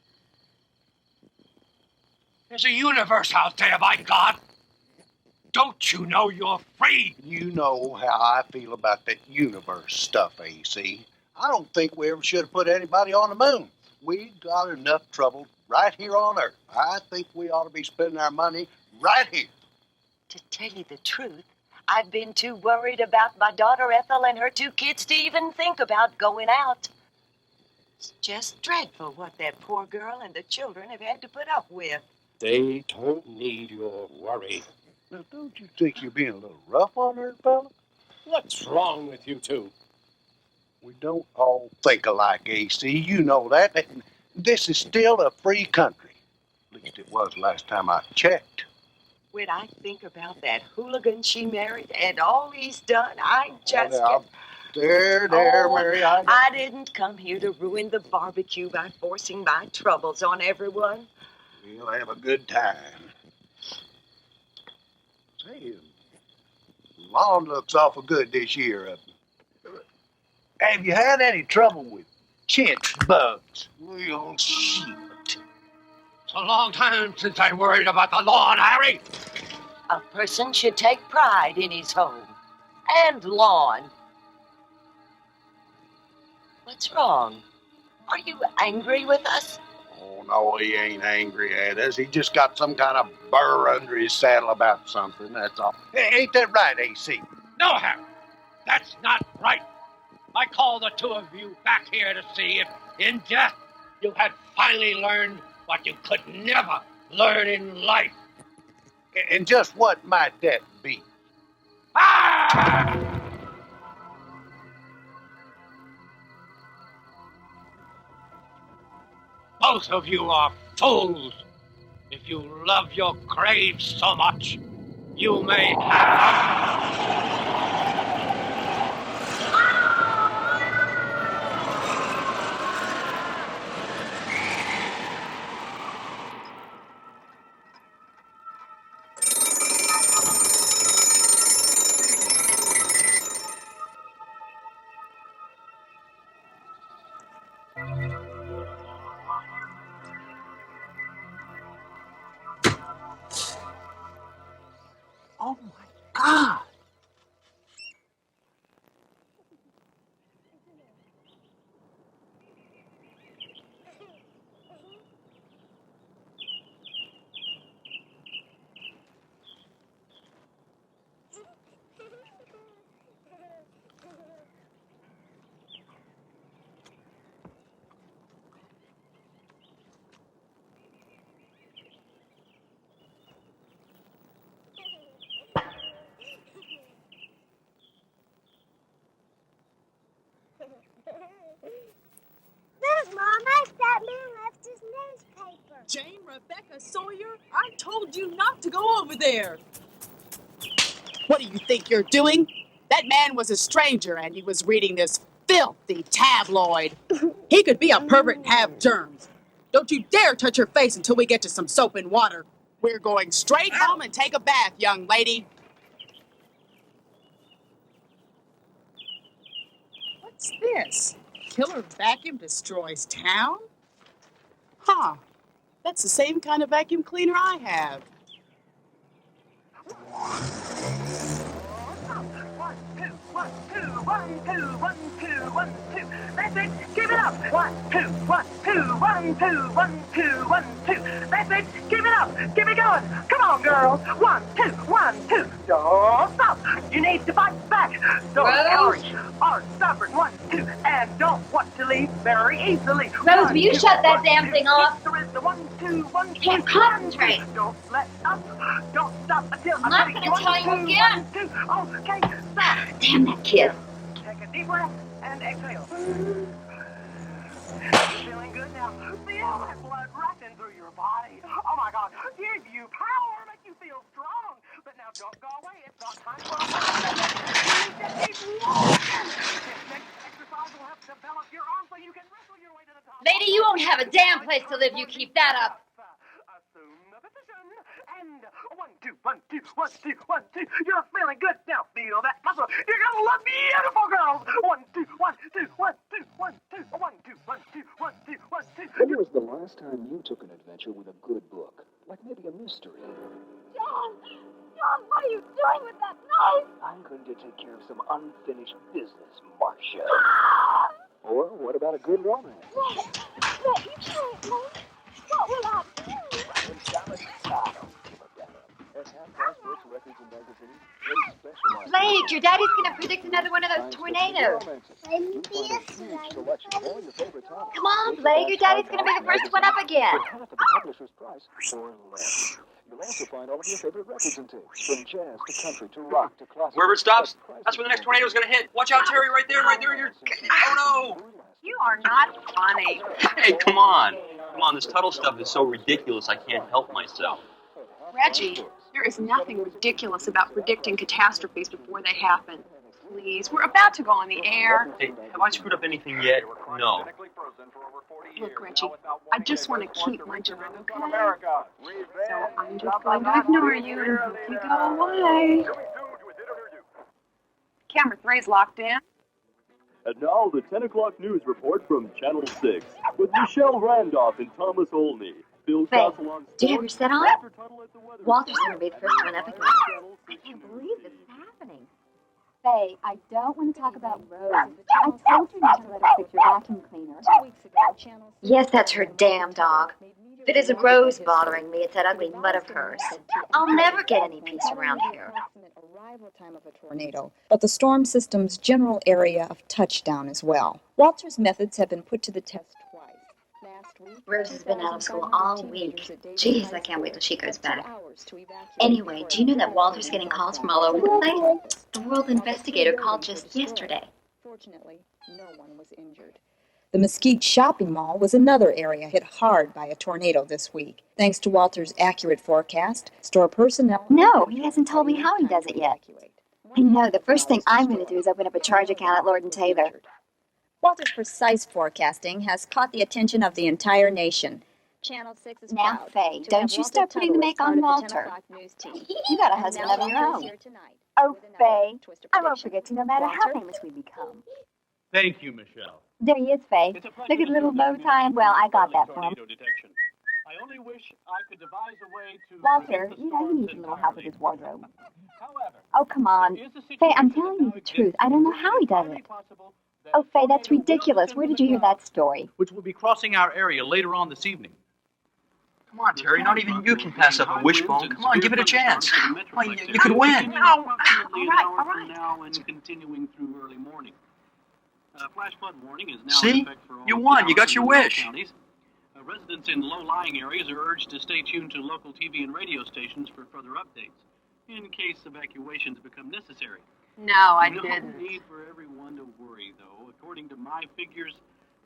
There's a universe out there, by God. Don't you know you're free? You know how I feel about that universe stuff, AC. I don't think we ever should have put anybody on the moon. We got enough trouble right here on Earth. I think we ought to be spending our money right here. To tell you the truth, I've been too worried about my daughter Ethel and her 2 kids to even think about going out. It's just dreadful what that poor girl and the children have had to put up with. They don't need your worry. Now, don't you think you're being a little rough on her, fella? What's wrong with you two? We don't all think alike, AC. You know that. And this is still a free country. At least it was last time I checked. When I think about that hooligan she married and all he's done, I just now, There, Mary. I didn't come here to ruin the barbecue by forcing my troubles on everyone. We'll have a good time. Say, lawn looks awful good this year. Have you had any trouble with chinch bugs? Well, shit. It's a long time since I worried about the lawn, Harry. A person should take pride in his home and lawn. What's wrong? Are you angry with us? Oh, no, he ain't angry at us. He just got some kind of burr under his saddle about something, that's all. Hey, ain't that right, AC? No, Harry, that's not right. I called the 2 of you back here to see if, in death, you had finally learned what you could never learn in life. And just what might that be? Ah! Both of you are fools. If you love your graves so much, you may have Oh my God. Look, Mama, that man left his newspaper. Jane Rebecca Sawyer, I told you not to go over there. What do you think you're doing? That man was a stranger and he was reading this filthy tabloid. He could be a pervert and have germs. Don't you dare touch your face until we get to some soap and water. We're going straight home and take a bath, young lady. What's this? Killer vacuum destroys town? Huh. That's the same kind of vacuum cleaner I have. 1, 2, 1, 2, 1, 2, 1, 2, 1, 2. That's it. Give it up. 1, 2, 1, 2, 1, 2, 1, 2, 1, 2. That's it. Give it up. Give it going. Come on, girls. 1, 2, 1, 2. Don't stop. You need to fight back. Don't courage. Are stubborn. 1, 2. And don't want to leave very easily. Rose, will you shut that damn thing off? 1, 2, 1, 2. Can't concentrate. Don't let up. Don't stop until I'm not gonna tell you again. 1, 2. Okay, stop. Damn that kid. Take a deep breath and exhale. Feeling good now. Feel that blood rushing through your body. Oh my God. Give you power, make you feel strong. But now don't go away. It's not time for a break. You need to keep walking. This next exercise will help develop your arms so you can wrestle your way to the top. Lady, you won't have a damn place to live. You keep that up. Assume the position. And 1, 2, 1, 2, 1, 2, 1, 2. You're feeling good now. Feel that muscle. You're gonna look beautiful, girls. 1, 2, 1, 2, 1, 2, 1, 2, 1, 2, 1, 2, 1, 2, 1, 2. When was the last time you took an adventure with a good book? Like maybe a mystery. John! John, what are you doing with that knife? I'm going to take care of some unfinished business, Marcia. Or what about a good romance? Let you can't, Mom. What will I do? And damn it, I don't give a damn. At half-price books, records, and magazines, they specialize. Blake, your daddy's gonna predict another one of those tornadoes. You'll find a huge selection of all your favorite topics. Come on, Blake, your daddy's gonna be the first one up again. For half of the publisher's price, or less. You'll also find all of your favorite records and tapes, from jazz to country to rock to classical. Wherever it stops, that's where the next tornado's gonna hit. Watch out, Terry, right there. You're... Oh, no! You are not funny. Hey, come on. Come on, this Tuttle stuff is so ridiculous I can't help myself. Reggie, there is nothing ridiculous about predicting catastrophes before they happen. Please, we're about to go on the air. Hey, have I screwed up anything yet? No. Look, Reggie, I just want to keep my job, okay? So I'm just going to ignore you and hope you go away. Camera 3's locked in. And now the 10 o'clock news report from Channel 6 with Michelle Randolph and Thomas Olney. Bill Castle on Do you have your set on? Walter's going to be the first one up again. I can't believe this is happening. Faye, I don't want to talk about Rose. I told you not to let her fix your vacuum cleaner 2 weeks ago. Channel. Yes, that's her damn dog. If it isn't Rose bothering me, it's that ugly mutt of hers. I'll never get any peace around here. Arrival time of a tornado, but the storm system's general area of touchdown as well. Walter's methods have been put to the test twice. Last week, Rose has been out of school all week. Jeez, I can't wait till she goes back. Anyway, do you know that Walter's getting calls from all over the place? The World Investigator called just yesterday. Fortunately, no one was injured. The Mesquite shopping mall was another area hit hard by a tornado this week. Thanks to Walter's accurate forecast, store personnel... No, he hasn't told me how he does it yet. I know, the first thing I'm going to do is open up a charge account at Lord & Taylor. Walter's precise forecasting has caught the attention of the entire nation. Channel 6 is now, Faye, don't you start putting the make on Walter. You got a husband of your own. Oh, Faye, I won't forget you no matter how famous we become. Thank you, Michelle. There he is, Faye. Look at the little bow tie, and well, I got that for him. I only wish I could devise a way to... Walter, you know he needs a little help with his wardrobe. Oh, come on. Faye, I'm telling you the truth. I don't know how he does it. Oh, Faye, that's ridiculous. Where did you hear that story? Which will be crossing our area later on this evening. Come on, Terry, not even you can pass up a wishbone. Come on, give it a chance. Why, you could win. No! All right. Now and continuing through early morning. Flash flood warning is now in See? effect for all You won. You towns got your in rural wish. counties. Residents in low-lying areas are urged to stay tuned to local TV and radio stations for further updates, in case evacuations become necessary. No, I No didn't. need for everyone to worry, though. According to my figures,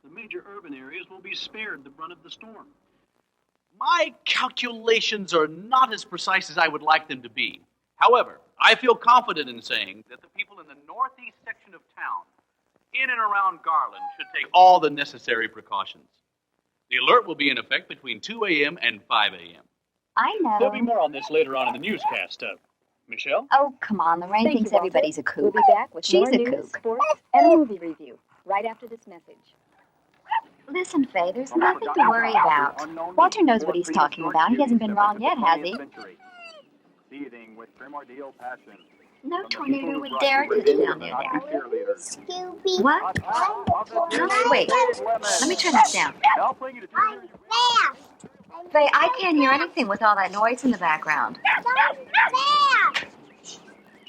the major urban areas will be spared the brunt of the storm. My calculations are not as precise as I would like them to be. However, I feel confident in saying that the people in the northeast section of town, in and around Garland, should take all the necessary precautions. The alert will be in effect between 2 a.m. and 5 a.m. I know. There'll be more on this later on in the newscast. Michelle? Oh, come on. The rain Thank thinks you, Walter. everybody's a kook. We'll be back with She's more a news, kook. sports, and a movie review right after this message. Listen, Faye, there's nothing to worry about. Walter knows what he's talking about. He hasn't been wrong yet, has he? Seething with primordial passion. No tornado would dare to do down there. What? Oh, wait. Let me turn this down. Faye, I can't hear anything with all that noise in the background.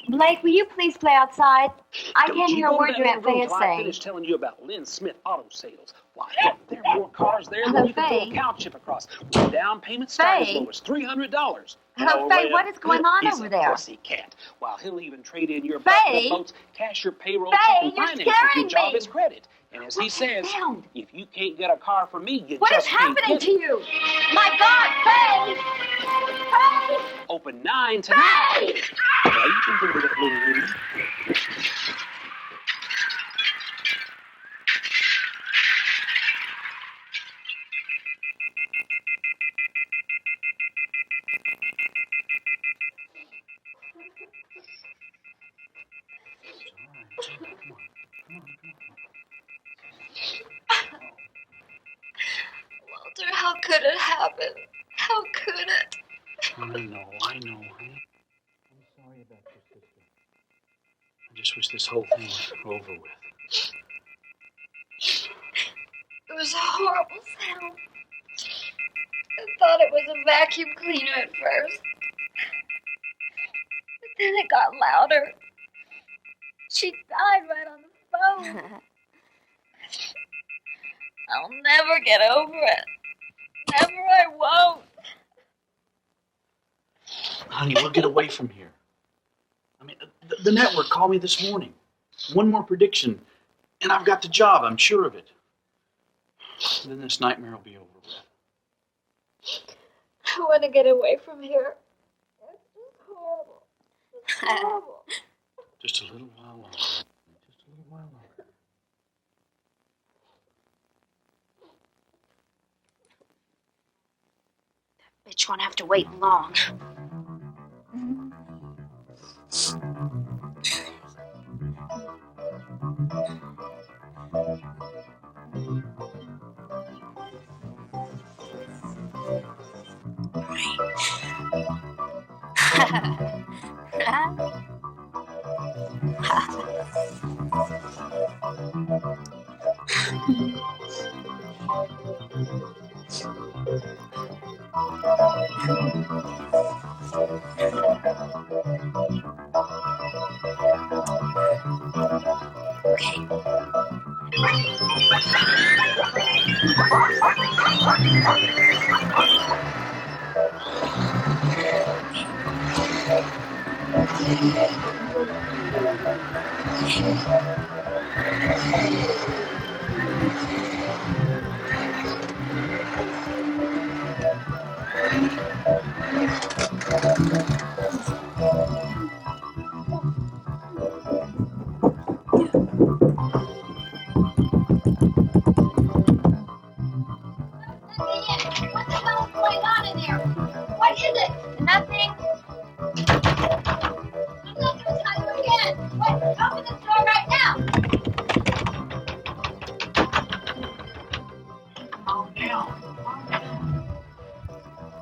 Blake, will you please play outside? I can't hear a word your Aunt Faye is I saying. finished telling you about Lynn Smith Auto Sales. Why, there are more cars there Hello, than you can throw Faye. a cow chip across. With down payment start as Faye. low as $300. Hello, Faye, what is going on He's over a there? pussycat. While he'll even trade in your Faye. boats, cash your payroll, Faye, check, and you're finance if scaring your job me. is credit. And as he What's says, that sound? if you can't get a car from me, you What is just can't happening get to it. you? My God, Faye! Faye! Open 9 tonight. Now you can go to that little room. Walter, how could it happen? How could it? I know, honey. I'm sorry about your sister. I just wish this whole thing was over with. It was a horrible sound. I thought it was a vacuum cleaner at first. But then it got louder. She died right on the phone. I'll never get over it. Never, I won't. Honey, we'll get away from here. I mean, the network called me this morning. One more prediction, and I've got the job, I'm sure of it. And then this nightmare will be over with. I want to get away from here. It's just horrible. It's horrible. Just a little while longer. Just a little while longer. Bitch won't have to wait long.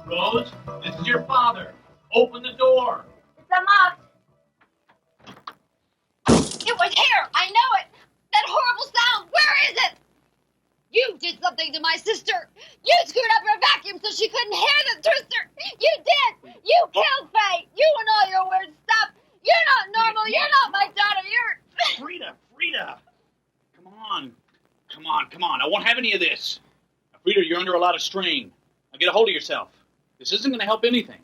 Rose, this is your father. Open the door. It's unlocked. It was here. I know it. That horrible sound. Where is it? You did something to my sister. You screwed up her vacuum so she couldn't hear the twister. You did. You killed Faye. You and all your weird stuff. You're not normal. You're not my daughter. You're... Frida. Come on. I won't have any of this. Frida, you're under a lot of strain. Now get a hold of yourself. This isn't going to help anything.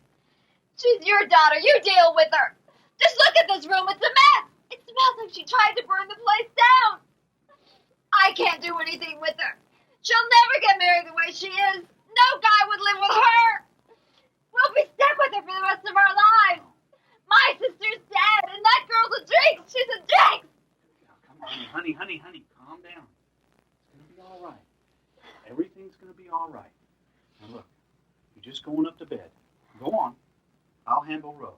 She's your daughter. You deal with her. Just look at this room. It's a mess. It smells like she tried to burn the place down. I can't do anything with her. She'll never get married the way she is. No guy would live with her. We'll be stuck with her for the rest of our lives. My sister's dead, and that girl's a drink. She's a drink. Come on, honey. Calm down. It's going to be all right. Everything's going to be all right. Now look, you're just going up to bed. Go on. I'll handle Rose.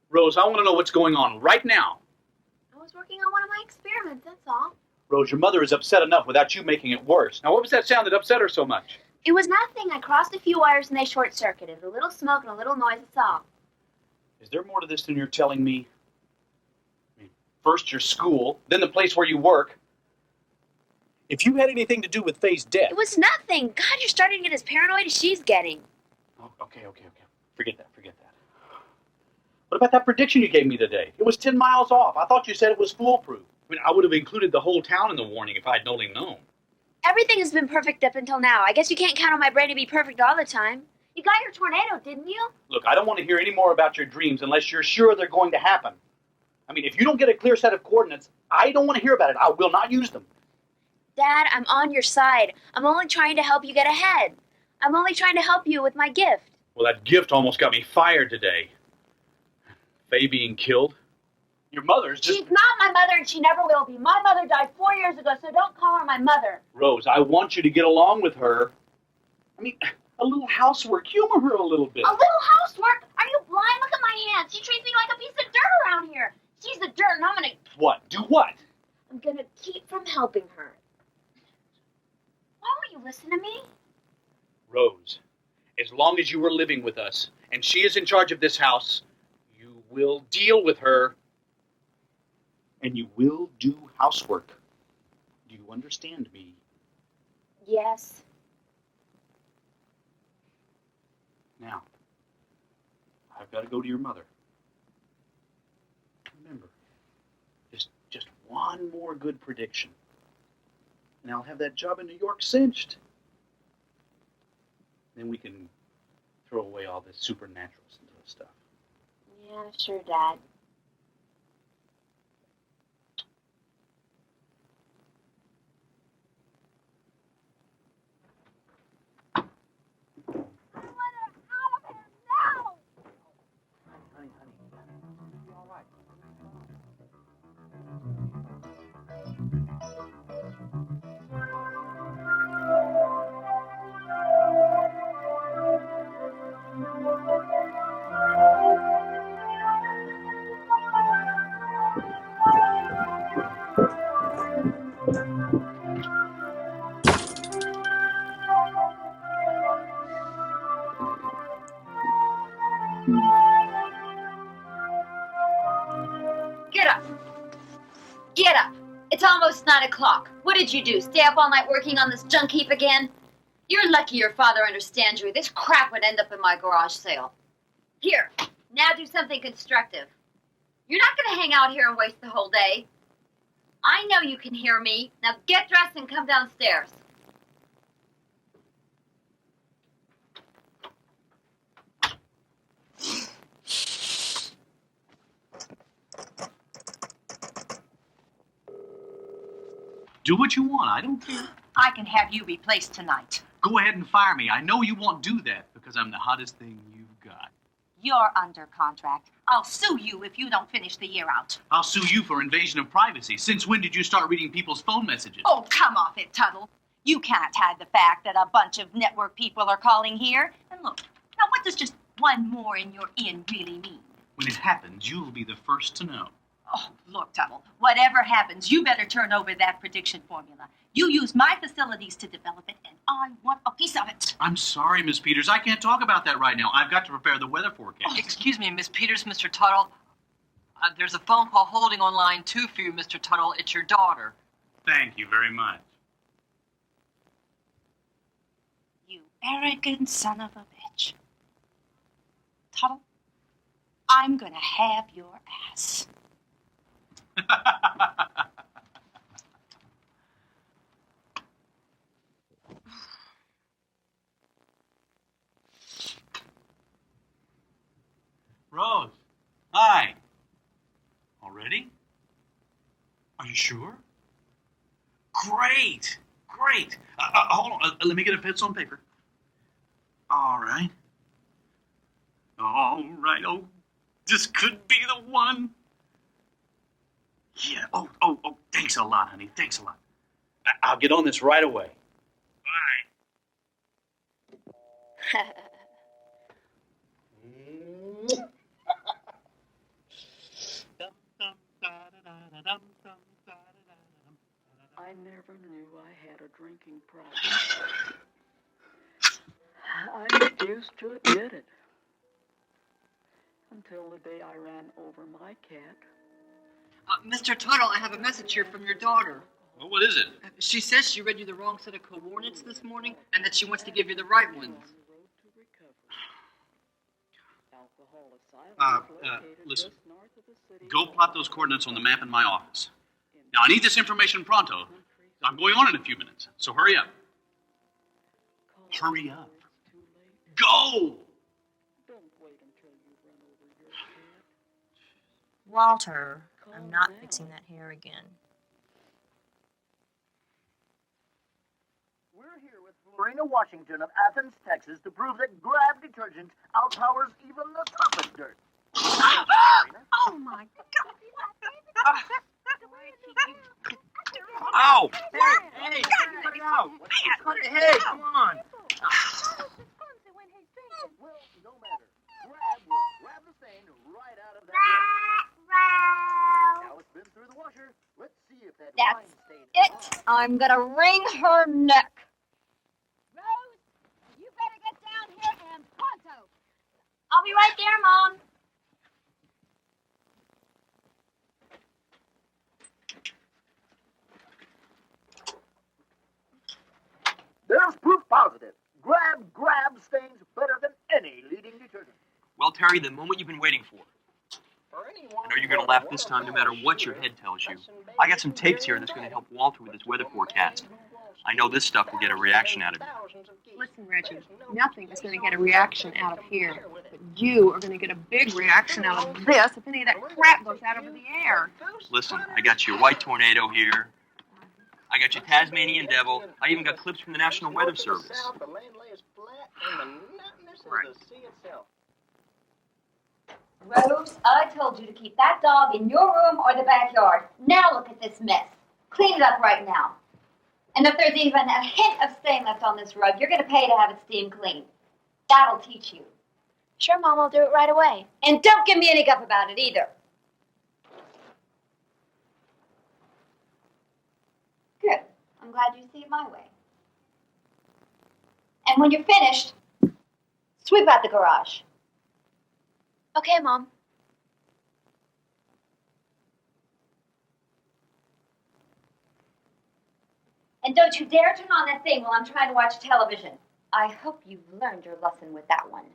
Rose, I want to know what's going on right now. I was working on one of my experiments, that's all. Rose, your mother is upset enough without you making it worse. Now, what was that sound that upset her so much? It was nothing. I crossed a few wires and they short-circuited. A little smoke and a little noise, that's all. Is there more to this than you're telling me? I mean, first your school, then the place where you work. If you had anything to do with Faye's death... It was nothing. God, you're starting to get as paranoid as she's getting. Oh, okay. Forget that. What about that prediction you gave me today? It was 10 miles off. I thought you said it was foolproof. I mean, I would have included the whole town in the warning if I'd only known. Everything has been perfect up until now. I guess you can't count on my brain to be perfect all the time. You got your tornado, didn't you? Look, I don't want to hear any more about your dreams unless you're sure they're going to happen. I mean, if you don't get a clear set of coordinates, I don't want to hear about it. I will not use them. Dad, I'm on your side. I'm only trying to help you get ahead. I'm only trying to help you with my gift. Well, that gift almost got me fired today. Faye being killed? Your mother's just... She's not my mother and she never will be. My mother died 4 years ago, so don't call her my mother. Rose, I want you to get along with her. I mean, A little housework. Humor her a little bit. A little housework? Are you blind? Look at my hands. She treats me like a piece of dirt around here. She's the dirt, and I'm gonna... What? Do what? I'm gonna keep from helping her. Why won't you listen to me? Rose, as long as you are living with us, and she is in charge of this house, you will deal with her, and you will do housework. Do you understand me? Yes. Now, I've got to go to your mother. Remember, just one more good prediction, and I'll have that job in New York cinched. Then we can throw away all this supernatural stuff. Yeah, sure, Dad. Get up. Get up. It's almost 9 o'clock. What did you do? Stay up all night working on this junk heap again? You're lucky your father understands you. This crap would end up in my garage sale. Here, now do something constructive. You're not going to hang out here and waste the whole day. I know you can hear me. Now get dressed and come downstairs. Do what you want. I don't care. I can have you replaced tonight. Go ahead and fire me. I know you won't do that because I'm the hottest thing you've got. You're under contract. I'll sue you if you don't finish the year out. I'll sue you for invasion of privacy. Since when did you start reading people's phone messages? Oh, come off it, Tuttle. You can't hide the fact that a bunch of network people are calling here. And look, now what does just one more in your inn really mean? When it happens, you'll be the first to know. Oh, look, Tuttle, whatever happens, you better turn over that prediction formula. You use my facilities to develop it, and I want a piece of it. I'm sorry, Miss Peters. I can't talk about that right now. I've got to prepare the weather forecast. Oh, excuse me, Miss Peters, Mr. Tuttle. There's a phone call holding on line 2 for you, Mr. Tuttle. It's your daughter. Thank you very much. You arrogant son of a bitch. Tuttle, I'm gonna have your ass. Rose, hi. Already? Are you sure? Great, great. Hold on, let me get a pencil and paper. All right. All right, oh, this could be the one. Yeah, oh, thanks a lot, honey, thanks a lot. I'll get on this right away. Bye. I never knew I had a drinking problem. I refused to admit it. Until the day I ran over my cat. Mr. Tuttle, I have a message here from your daughter. Well, what is it? She says she read you the wrong set of coordinates this morning and that she wants to give you the right ones. Listen. Go plot those coordinates on the map in my office. Now, I need this information pronto. I'm going on in a few minutes, so hurry up. Hurry up. Go! Walter, I'm not fixing that hair again. We're here with Florina Washington of Athens, Texas, to prove that Grab detergent outpowers even the toughest dirt. Oh my God! Ow! Hey, cut it out! Hey, come on! I'm gonna wring her neck. Rose, you better get down here and pronto. I'll be right there, Mom. There's proof positive. Grab stains better than any leading detergent. Well, Terry, the moment you've been waiting for. I know you're going to laugh this time no matter what your head tells you. I got some tapes here that's going to help Walter with his weather forecast. I know this stuff will get a reaction out of you. Listen, Reggie, nothing is going to get a reaction out of here. But you are going to get a big reaction out of this if any of that crap goes out over the air. Listen, I got your white tornado here. I got your Tasmanian devil. I even got clips from the National Weather Service. Rose, I told you to keep that dog in your room or the backyard. Now look at this mess. Clean it up right now. And if there's even a hint of stain left on this rug, you're going to pay to have it steam clean. That'll teach you. Sure, Mom, I'll do it right away. And don't give me any guff about it either. Good. I'm glad you see it my way. And when you're finished, sweep out the garage. Okay, Mom. And don't you dare turn on that thing while I'm trying to watch television. I hope you've learned your lesson with that one.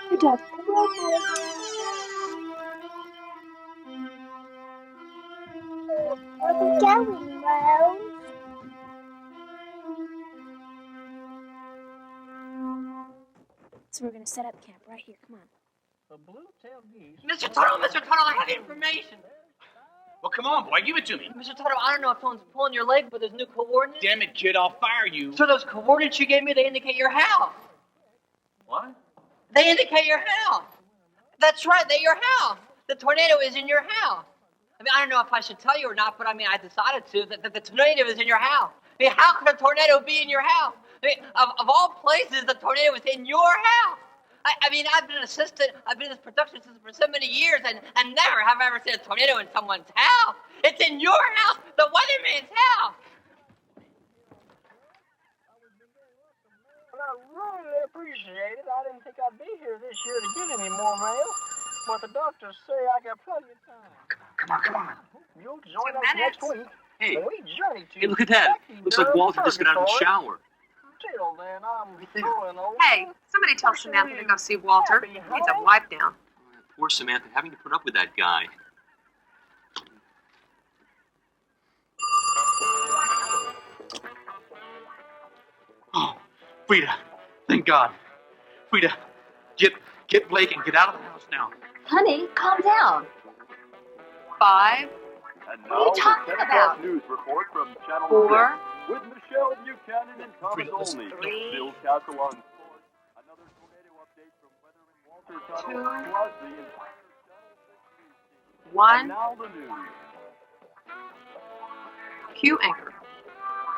Good job. Where are we going, Rose? So we're gonna set up camp right here. Come on. The blue-tailed geese. Mr. Tuttle, I have information. Well, come on, boy, give it to me. Mr. Tuttle, I don't know if someone's pulling your leg, but there's new coordinates. Damn it, kid, I'll fire you. So those coordinates you gave me, they indicate your house. What? They indicate your house. That's right, they're your house. The tornado is in your house. I mean, I don't know if I should tell you or not, but I mean, I decided to, that the tornado is in your house. I mean, how could a tornado be in your house? I mean, of all places, the tornado is in your house. I mean, I've been an assistant, I've been in this production system for so many years, and never have I ever seen a tornado in someone's house. It's in your house, the weatherman's house. Well, I really appreciate it. I didn't think I'd be here this year to get any more mail, but the doctors say I got plenty of time. Come on. You'll join us next week. Hey. When we journey to Hey, look at that. Looks like Walter just got out of the shower. Till then, I'm going over. Hey, somebody tell Samantha to go see Walter. He needs a wipe down. Poor Samantha, having to put up with that guy. Oh, Frida, thank God. Frida, get Blake and get out of the house now. Honey, calm down. 5, And What are you now talking the 10 about? o'clock news report from Channel 4, 6 with Michelle Buchanan and Thomas Olney. Bill Castle on sports. Another tornado update from weatherman Walter Tuttle plus the entire Channel 6 news team. 1, And now the news. cue anchor.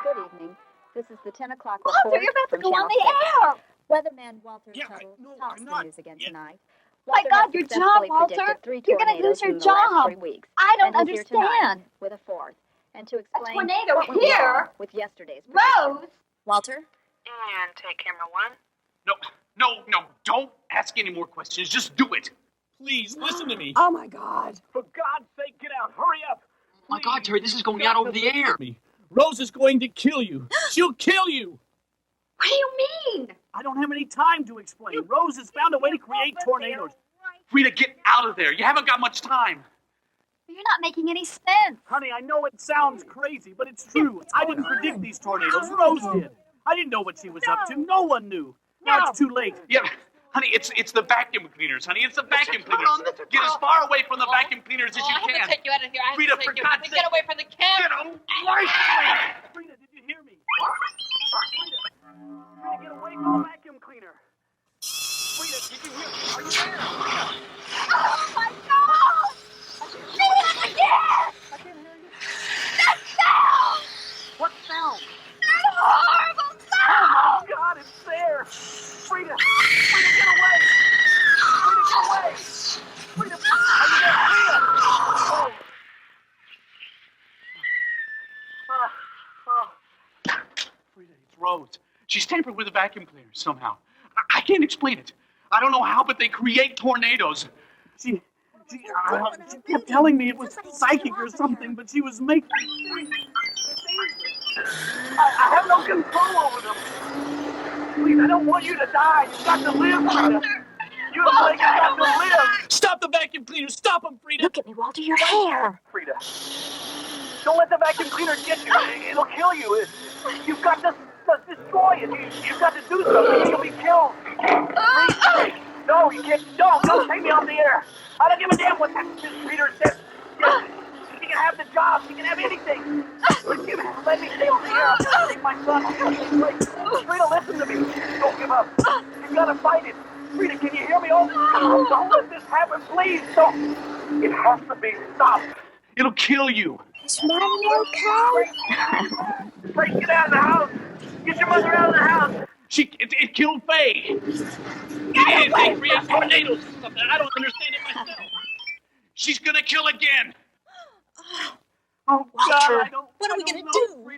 Good evening. This is the 10 o'clock Walter, report you're about to from go on Channel the 6. air. Weatherman Walter Yeah, Tuttle no, tops I'm the not. news again Yeah. tonight. My Walter God, has your job, successfully Walter. predicted 3 You're gonna tornadoes lose your in the last job. 3 weeks. I don't and he's here tonight understand. with a 4th. And to explain tornado what went here? wrong with yesterday's prediction. Rose! Walter? And take camera 1. No, don't ask any more questions. Just do it. Please, listen to me. Oh my God. For God's sake, get out. Hurry up. My God, Terry, this is going out over the air. Rose is going to kill you. She'll kill you. What do you mean? I don't have any time to explain. Rose has found a way to create tornadoes. Frida, get out of there. You haven't got much time. You're not making any sense. Honey, I know it sounds crazy, but it's true. I didn't predict these tornadoes. Rose did. I didn't know what she was up to. No one knew. Now it's too late. Yeah, honey, it's the vacuum cleaners, honey. It's the vacuum cleaners. Get as far away from the vacuum cleaners as you I have can. to take you out of here. I have Frida, to take for you. God's sake. Get away from the camera. Get away from me. Frida, did you hear me? Frida, She's tampered with a vacuum cleaner somehow. I can't explain it. I don't know how, but they create tornadoes. She kept telling me it was psychic or something, but she was making me think. I have no control over them. Please, I don't want you to die. You've got to live, Frida. You and Blake have got to live. Stop the vacuum cleaner! Stop him, Frida! Look at me, Walter, your hair. Frida, don't let the vacuum cleaner get you. It'll kill you. You've got to destroy it. You've got to do something. You'll be killed. Please. No, you can't. Don't take me off the air. I don't give a damn what that reader says. She can have the job. She can have anything. Let me stay on the air. I'll save my son. Frida, listen to me. Don't give up. You've got to fight it. Frida, can you hear me? Oh, don't let this happen, please. Don't. It has to be stopped. It'll kill you. Is Mommy okay? Frank, get out of the house. Get your mother out of the house. It killed Faye. It creates tornadoes or something. I don't understand it myself. She's gonna kill again. Oh, Walter, God, what are we gonna do?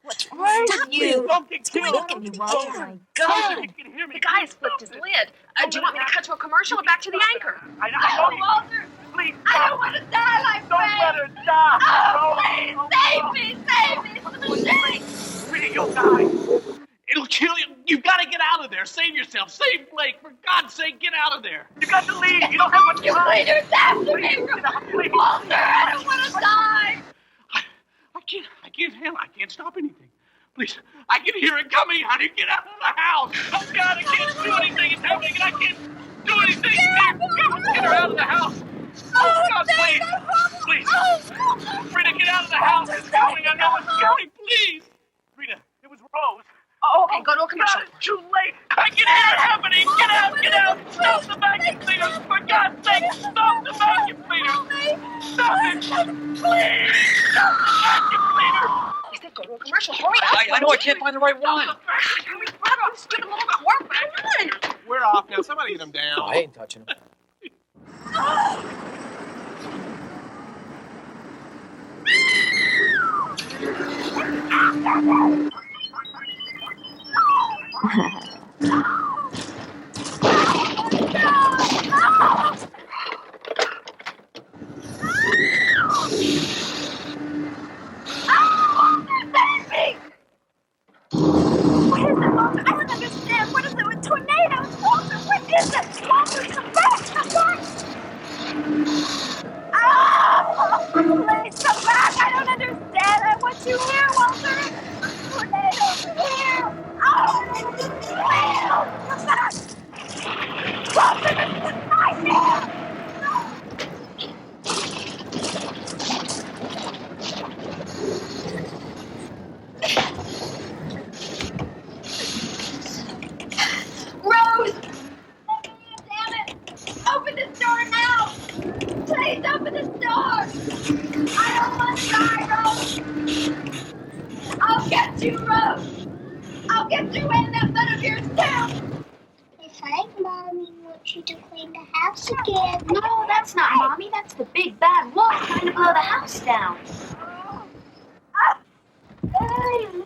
What's wrong with you? Don't get killed. Look at me, Walter. Oh my God! The guy has flipped his lid. Do you want me to cut to a commercial or back to the anchor? I know. Walter, please. I don't want to die like Don't let her die. Oh, please, save me. For the sake. Frida, you'll die. It'll kill you. You've got to get out of there. Save yourself. Save Blake. For God's sake, get out of there. You got to leave. You don't have much time. Cleaners after me. Please. Walter, I don't want to die. I can't stop anything. Please, I can hear it coming, honey. Get out of the house. Oh, God, I can't do anything. It's happening, and I can't do anything. Get her out of the house. Oh, God, please. Please. Frida, get out of the house. It's coming. I know it's coming. Please. Frida, it was Rose. Oh, okay, go to a commercial. God, it's too late. I can hear it happening. Get out. Stop the vacuum cleaners. For God's sake, stop the vacuum cleaners. Stop it. Please. Stop the vacuum cleaners. I said go to a commercial. Hurry up. I know I can't find the right one. Just give him a little bit more. Come on. We're off now. Somebody get him down. I ain't touching him. What is it, Walter? I don't understand. What is it with tornadoes? Walter, what is it? Walter, come back! Come back! Oh, please come back! I don't understand. I want you here, Walter. Tornadoes here. Oh, please come back! Walter, this is not here. Rose! Damn it! Open this door now! Please open this door! I don't want to die, Rose! I'll get you, Rose! I'll get you and that butt of yours too! If Mommy wants you to clean the house again. No, that's not Mommy. That's the big bad wolf trying to blow the house down. I'm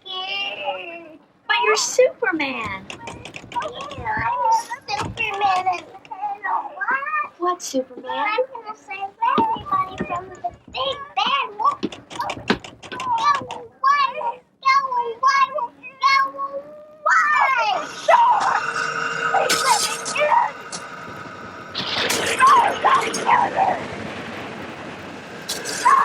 scared. But you're Superman. I'm Superman and what? What, Superman? I'm gonna save everybody from the big bad wolf. Go away! Go away! Go away! Please let me in! No, don't kill me! No!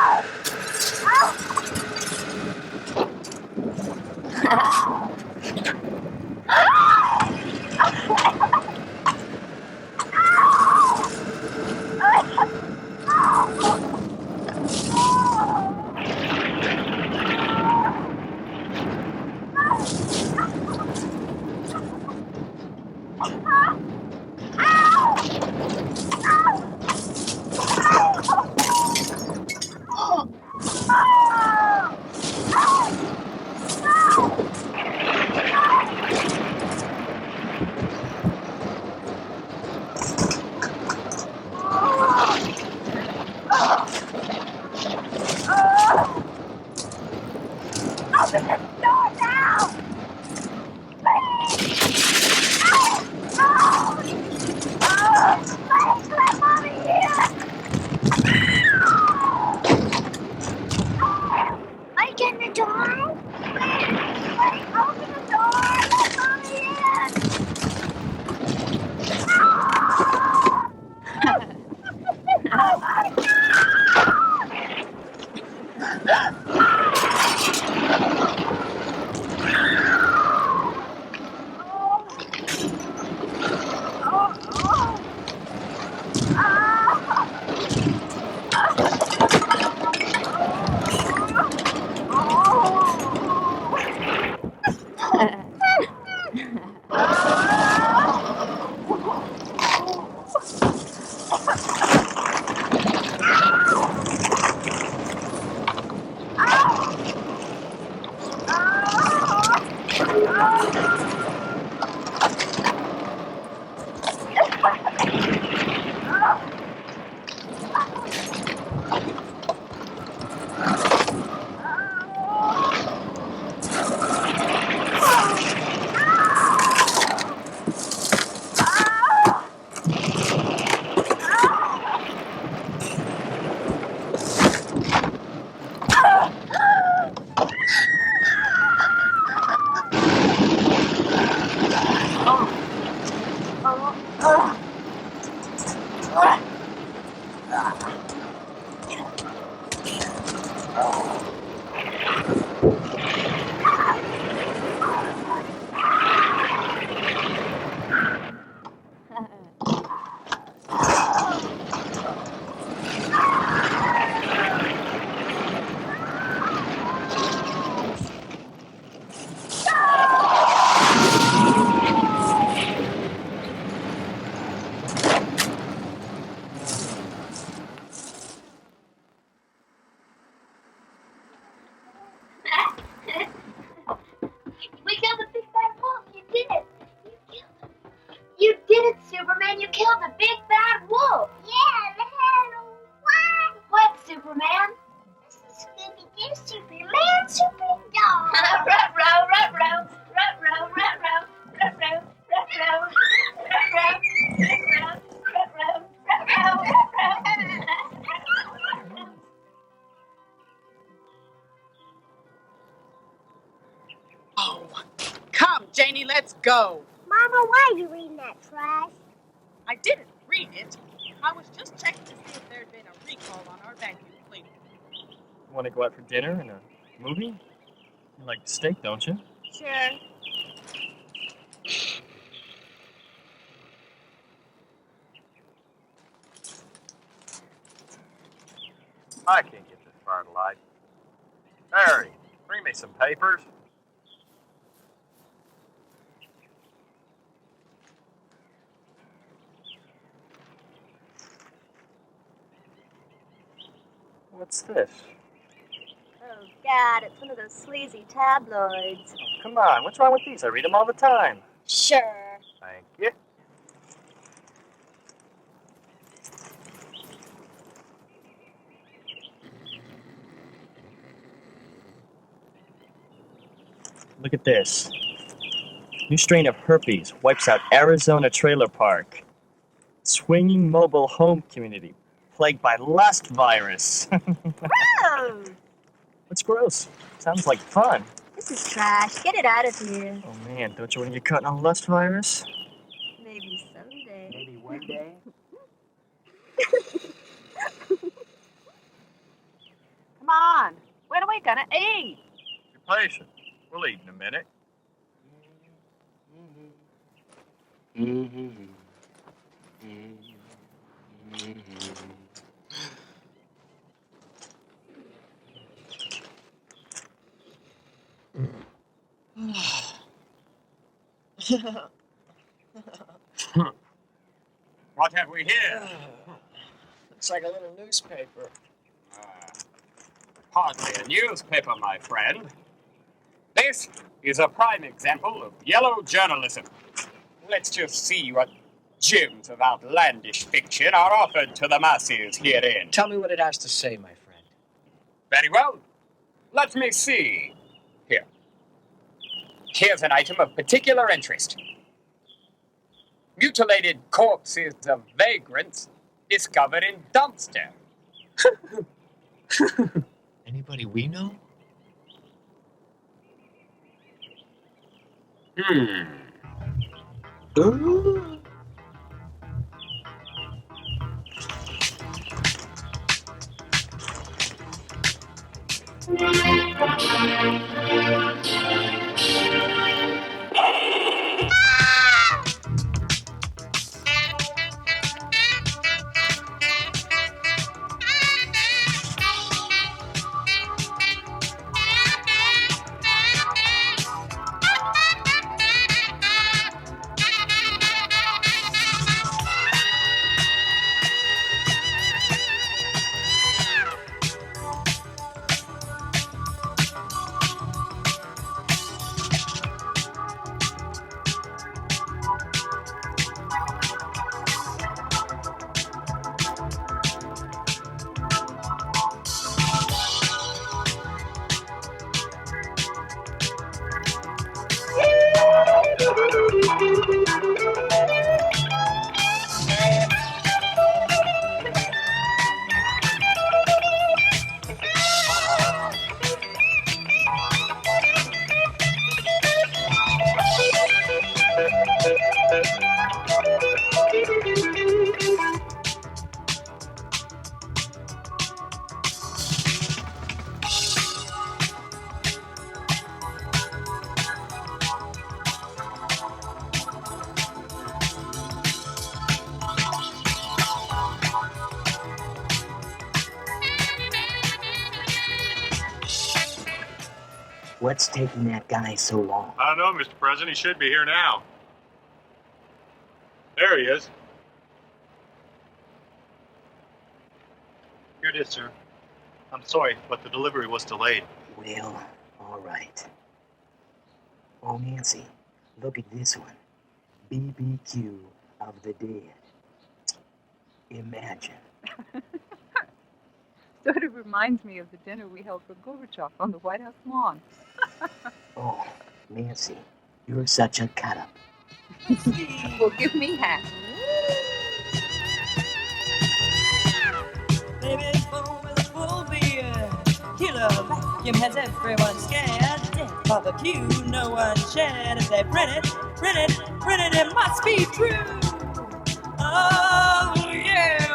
We killed the big bad wolf. You did it. You did it, Superman. You killed the big bad wolf. Yeah, man. What? What, Superman? This is Scooby-Doo, Superman, Super Dog. Ruh-roh, ruh-roh, ruh-roh, ruh-roh, ruh-roh, ruh-roh, ruh-roh, ruh-roh, ruh-roh, ruh-roh, ruh-roh. Oh, come, Janie, let's go. Mama, why are you reading that trash? I didn't read it. I was just checking to see if there had been a recall on our vacuum cleaner. You want to go out for dinner and a movie? You like steak, don't you? Sure. I can't get this far to light. Harry, bring me some papers. What's this? Oh, God, it's one of those sleazy tabloids. Oh, come on, what's wrong with these? I read them all the time. Sure. Thank you. Look at this. New strain of herpes wipes out Arizona trailer park. Swinging mobile home community plagued by lust virus. Gross! What's gross? Sounds like fun. This is trash. Get it out of here. Oh man, don't you want to get caught on a lust virus? Maybe someday. Maybe one day. Come on, when are we gonna eat? Be patient. We'll eat in a minute. What have we here? Looks like a little newspaper. Hardly a newspaper, my friend. This is a prime example of yellow journalism. Let's just see what gems of outlandish fiction are offered to the masses herein. Tell me what it has to say, my friend. Very well. Let me see. Here. Here's an item of particular interest. Mutilated corpses of vagrants discovered in dumpster. Anybody we know? What's taking that guy so long? I don't know, Mr. President. He should be here now. There he is. Here it is, sir. I'm sorry, but the delivery was delayed. Well, all right. Oh, Nancy, look at this one. BBQ of the Dead. Imagine. Sort of reminds me of the dinner we held for Gorbachev on the White House lawn. Oh, Nancy, you're such a cut-up. Well, give me half. Baby, phone with a full beer. Killer vacuum has everyone scared. Dead barbecue, no one shared. If they print it, it must be true. Oh, yeah,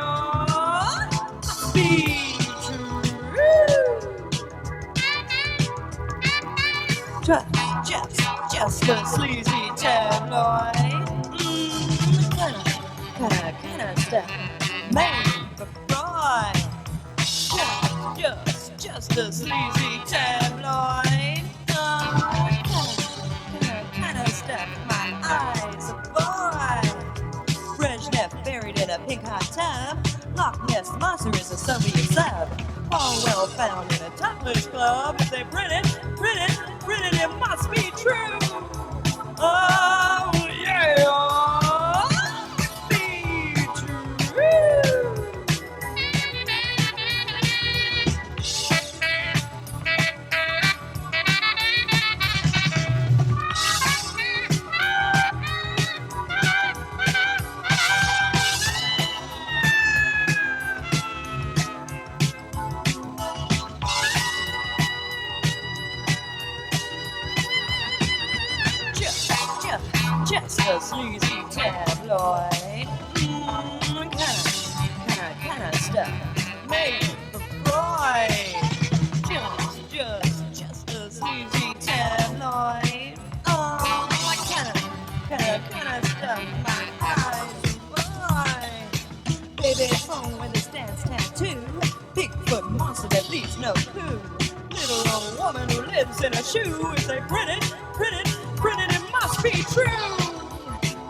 must be true. Just a sleazy tabloid. Kinda stuff made for Freud. Just a sleazy tabloid. Kinda stuff my eyes avoid. Redneck buried in a pink hot tub. Loch Ness Monster is a Soviet sub. All well found in a topless club. If they print it, it must be true. Oh, yeah, must be true. Just a sleazy tabloid. Kinda stuff made for Freud. Just a sleazy tabloid. Oh, kinda stuff my eyes avoid. Baby phone with a stance tattoo. Bigfoot monster that leaves no clue. Little old woman who lives in a shoe. If they print it, it must be true.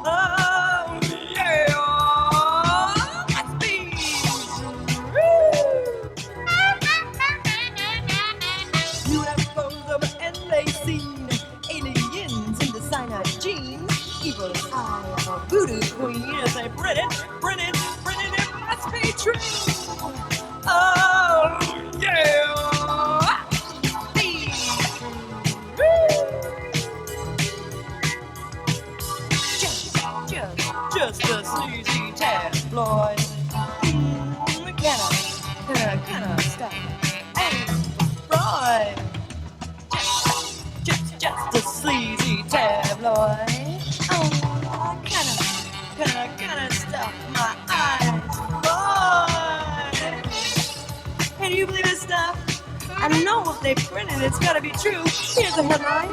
Oh, yeah, must be true. UFOs over LAC. Aliens in designer jeans. Evil eye of a voodoo queen. As they print it, it must be true. Oh, yeah. Just a sleazy tabloid. Kinda stuff. Hey, Freud. Just a sleazy tabloid. Oh, kinda stuff my eyes. Boy, can you believe this stuff? I don't know if they printed it. It's gotta be true. Here's a headline.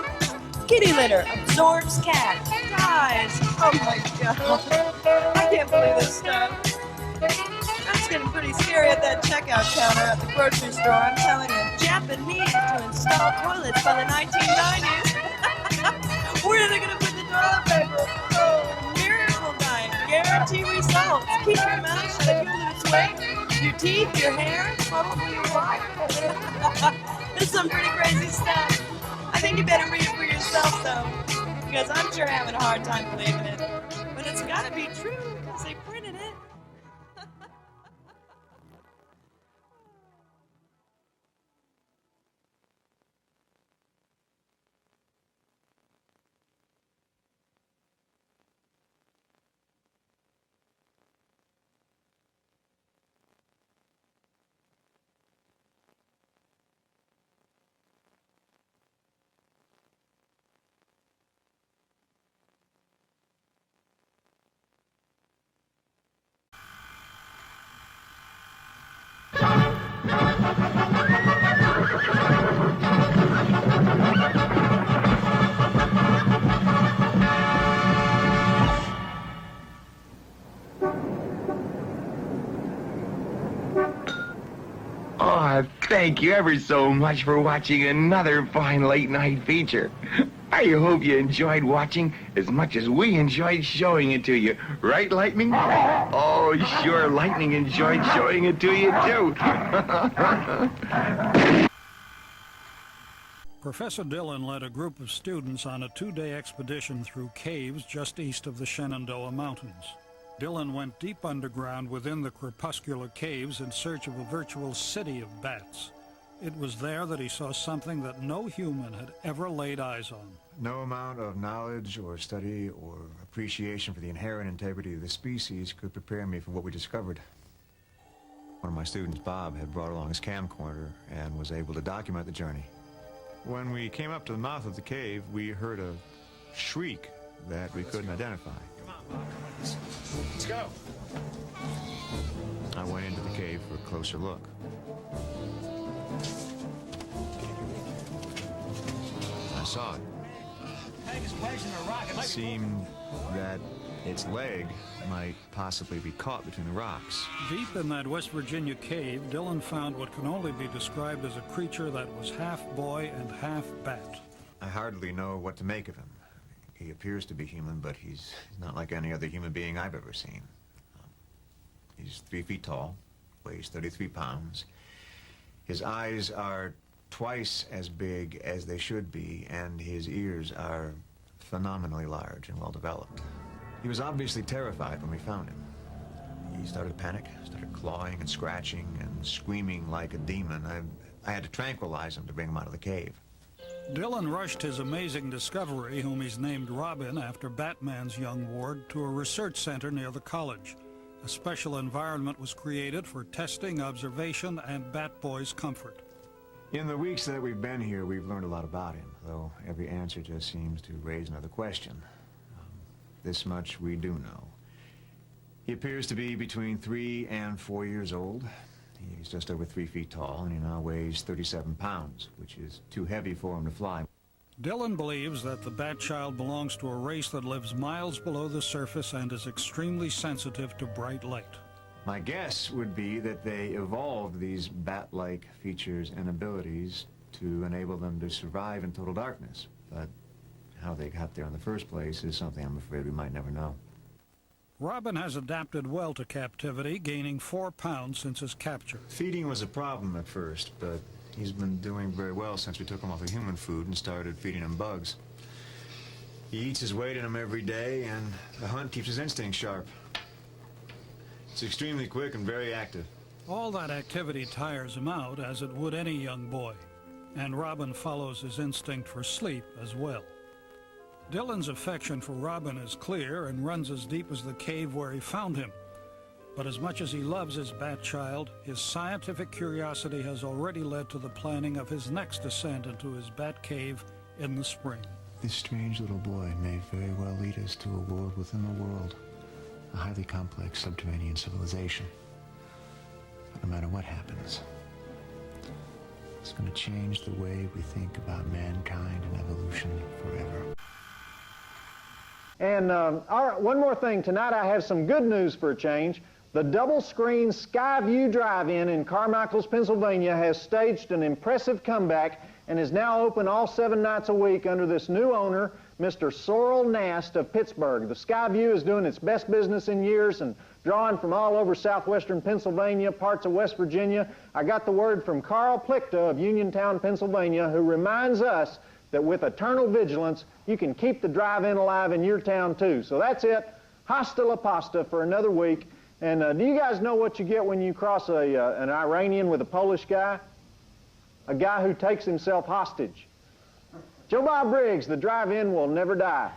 Kitty litter absorbs cat. Dies. Oh my god. I can't believe this stuff. That's getting pretty scary at that checkout counter at the grocery store. I'm telling you, Japanese to install toilets by the 1990s. Where are they going to put the toilet paper? Oh, miracle diet. Guarantee results. Keep your mouth shut if you lose weight. Your teeth, your hair, probably your wife. It's some pretty crazy stuff. I think you better read it for yourself, though, because I'm sure having a hard time believing it. But it's got to be true, because they printed it. Oh, thank you ever so much for watching another fine late-night feature. I hope you enjoyed watching as much as we enjoyed showing it to you. Right, Lightning? Oh, sure, Lightning enjoyed showing it to you, too. Professor Devlin led a group of students on a 2-day expedition through caves just east of the Shenandoah Mountains. Devlin went deep underground within the crepuscular caves in search of a virtual city of bats. It was there that he saw something that no human had ever laid eyes on. No amount of knowledge or study or appreciation for the inherent integrity of the species could prepare me for what we discovered. One of my students, Bob, had brought along his camcorder and was able to document the journey. When we came up to the mouth of the cave, we heard a shriek that we couldn't identify. Come on, Bob, let's go. I went into the cave for a closer look. I saw it. It seemed that its leg might possibly be caught between the rocks. Deep in that West Virginia cave, Devlin found what can only be described as a creature that was half boy and half bat. I hardly know what to make of him. He appears to be human, but he's not like any other human being I've ever seen. He's 3 feet tall, weighs 33 pounds. His eyes are twice as big as they should be, and his ears are phenomenally large and well-developed. He was obviously terrified when we found him. He started to panic, started clawing and scratching and screaming like a demon. I had to tranquilize him to bring him out of the cave. Devlin rushed his amazing discovery, whom he's named Robin after Batman's young ward, to a research center near the college. A special environment was created for testing, observation, and Batboy's comfort. In the weeks that we've been here, we've learned a lot about him, though every answer just seems to raise another question. This much we do know. He appears to be between 3 and 4 years old. He's just over 3 feet tall, and he now weighs 37 pounds, which is too heavy for him to fly. Devlin believes that the Bat-Child belongs to a race that lives miles below the surface and is extremely sensitive to bright light. My guess would be that they evolved these bat-like features and abilities to enable them to survive in total darkness. But how they got there in the first place is something I'm afraid we might never know. Robin has adapted well to captivity, gaining 4 pounds since his capture. Feeding was a problem at first, but he's been doing very well since we took him off of human food and started feeding him bugs. He eats his weight in them every day, and the hunt keeps his instincts sharp. It's extremely quick and very active. All that activity tires him out, as it would any young boy, and Robin follows his instinct for sleep as well. Devlin's affection for Robin is clear and runs as deep as the cave where he found him. But as much as he loves his Bat-Child, his scientific curiosity has already led to the planning of his next descent into his Bat Cave in the spring. This strange little boy may very well lead us to a world within a world, a highly complex subterranean civilization. But no matter what happens, It's going to change the way we think about mankind and evolution forever. And all right, one more thing. Tonight I have some good news for a change. The double-screen Skyview Drive-In in Carmichaels, Pennsylvania has staged an impressive comeback and is now open all 7 nights a week under this new owner, Mr. Sorrel Nast of Pittsburgh. The Skyview is doing its best business in years and drawing from all over southwestern Pennsylvania, parts of West Virginia. I got the word from Carl Plichta of Uniontown, Pennsylvania, who reminds us that with eternal vigilance, you can keep the drive-in alive in your town too. So that's it. Hasta la pasta for another week. And do you guys know what you get when you cross an Iranian with a Polish guy? A guy who takes himself hostage. Joe Bob Briggs, the drive-in will never die.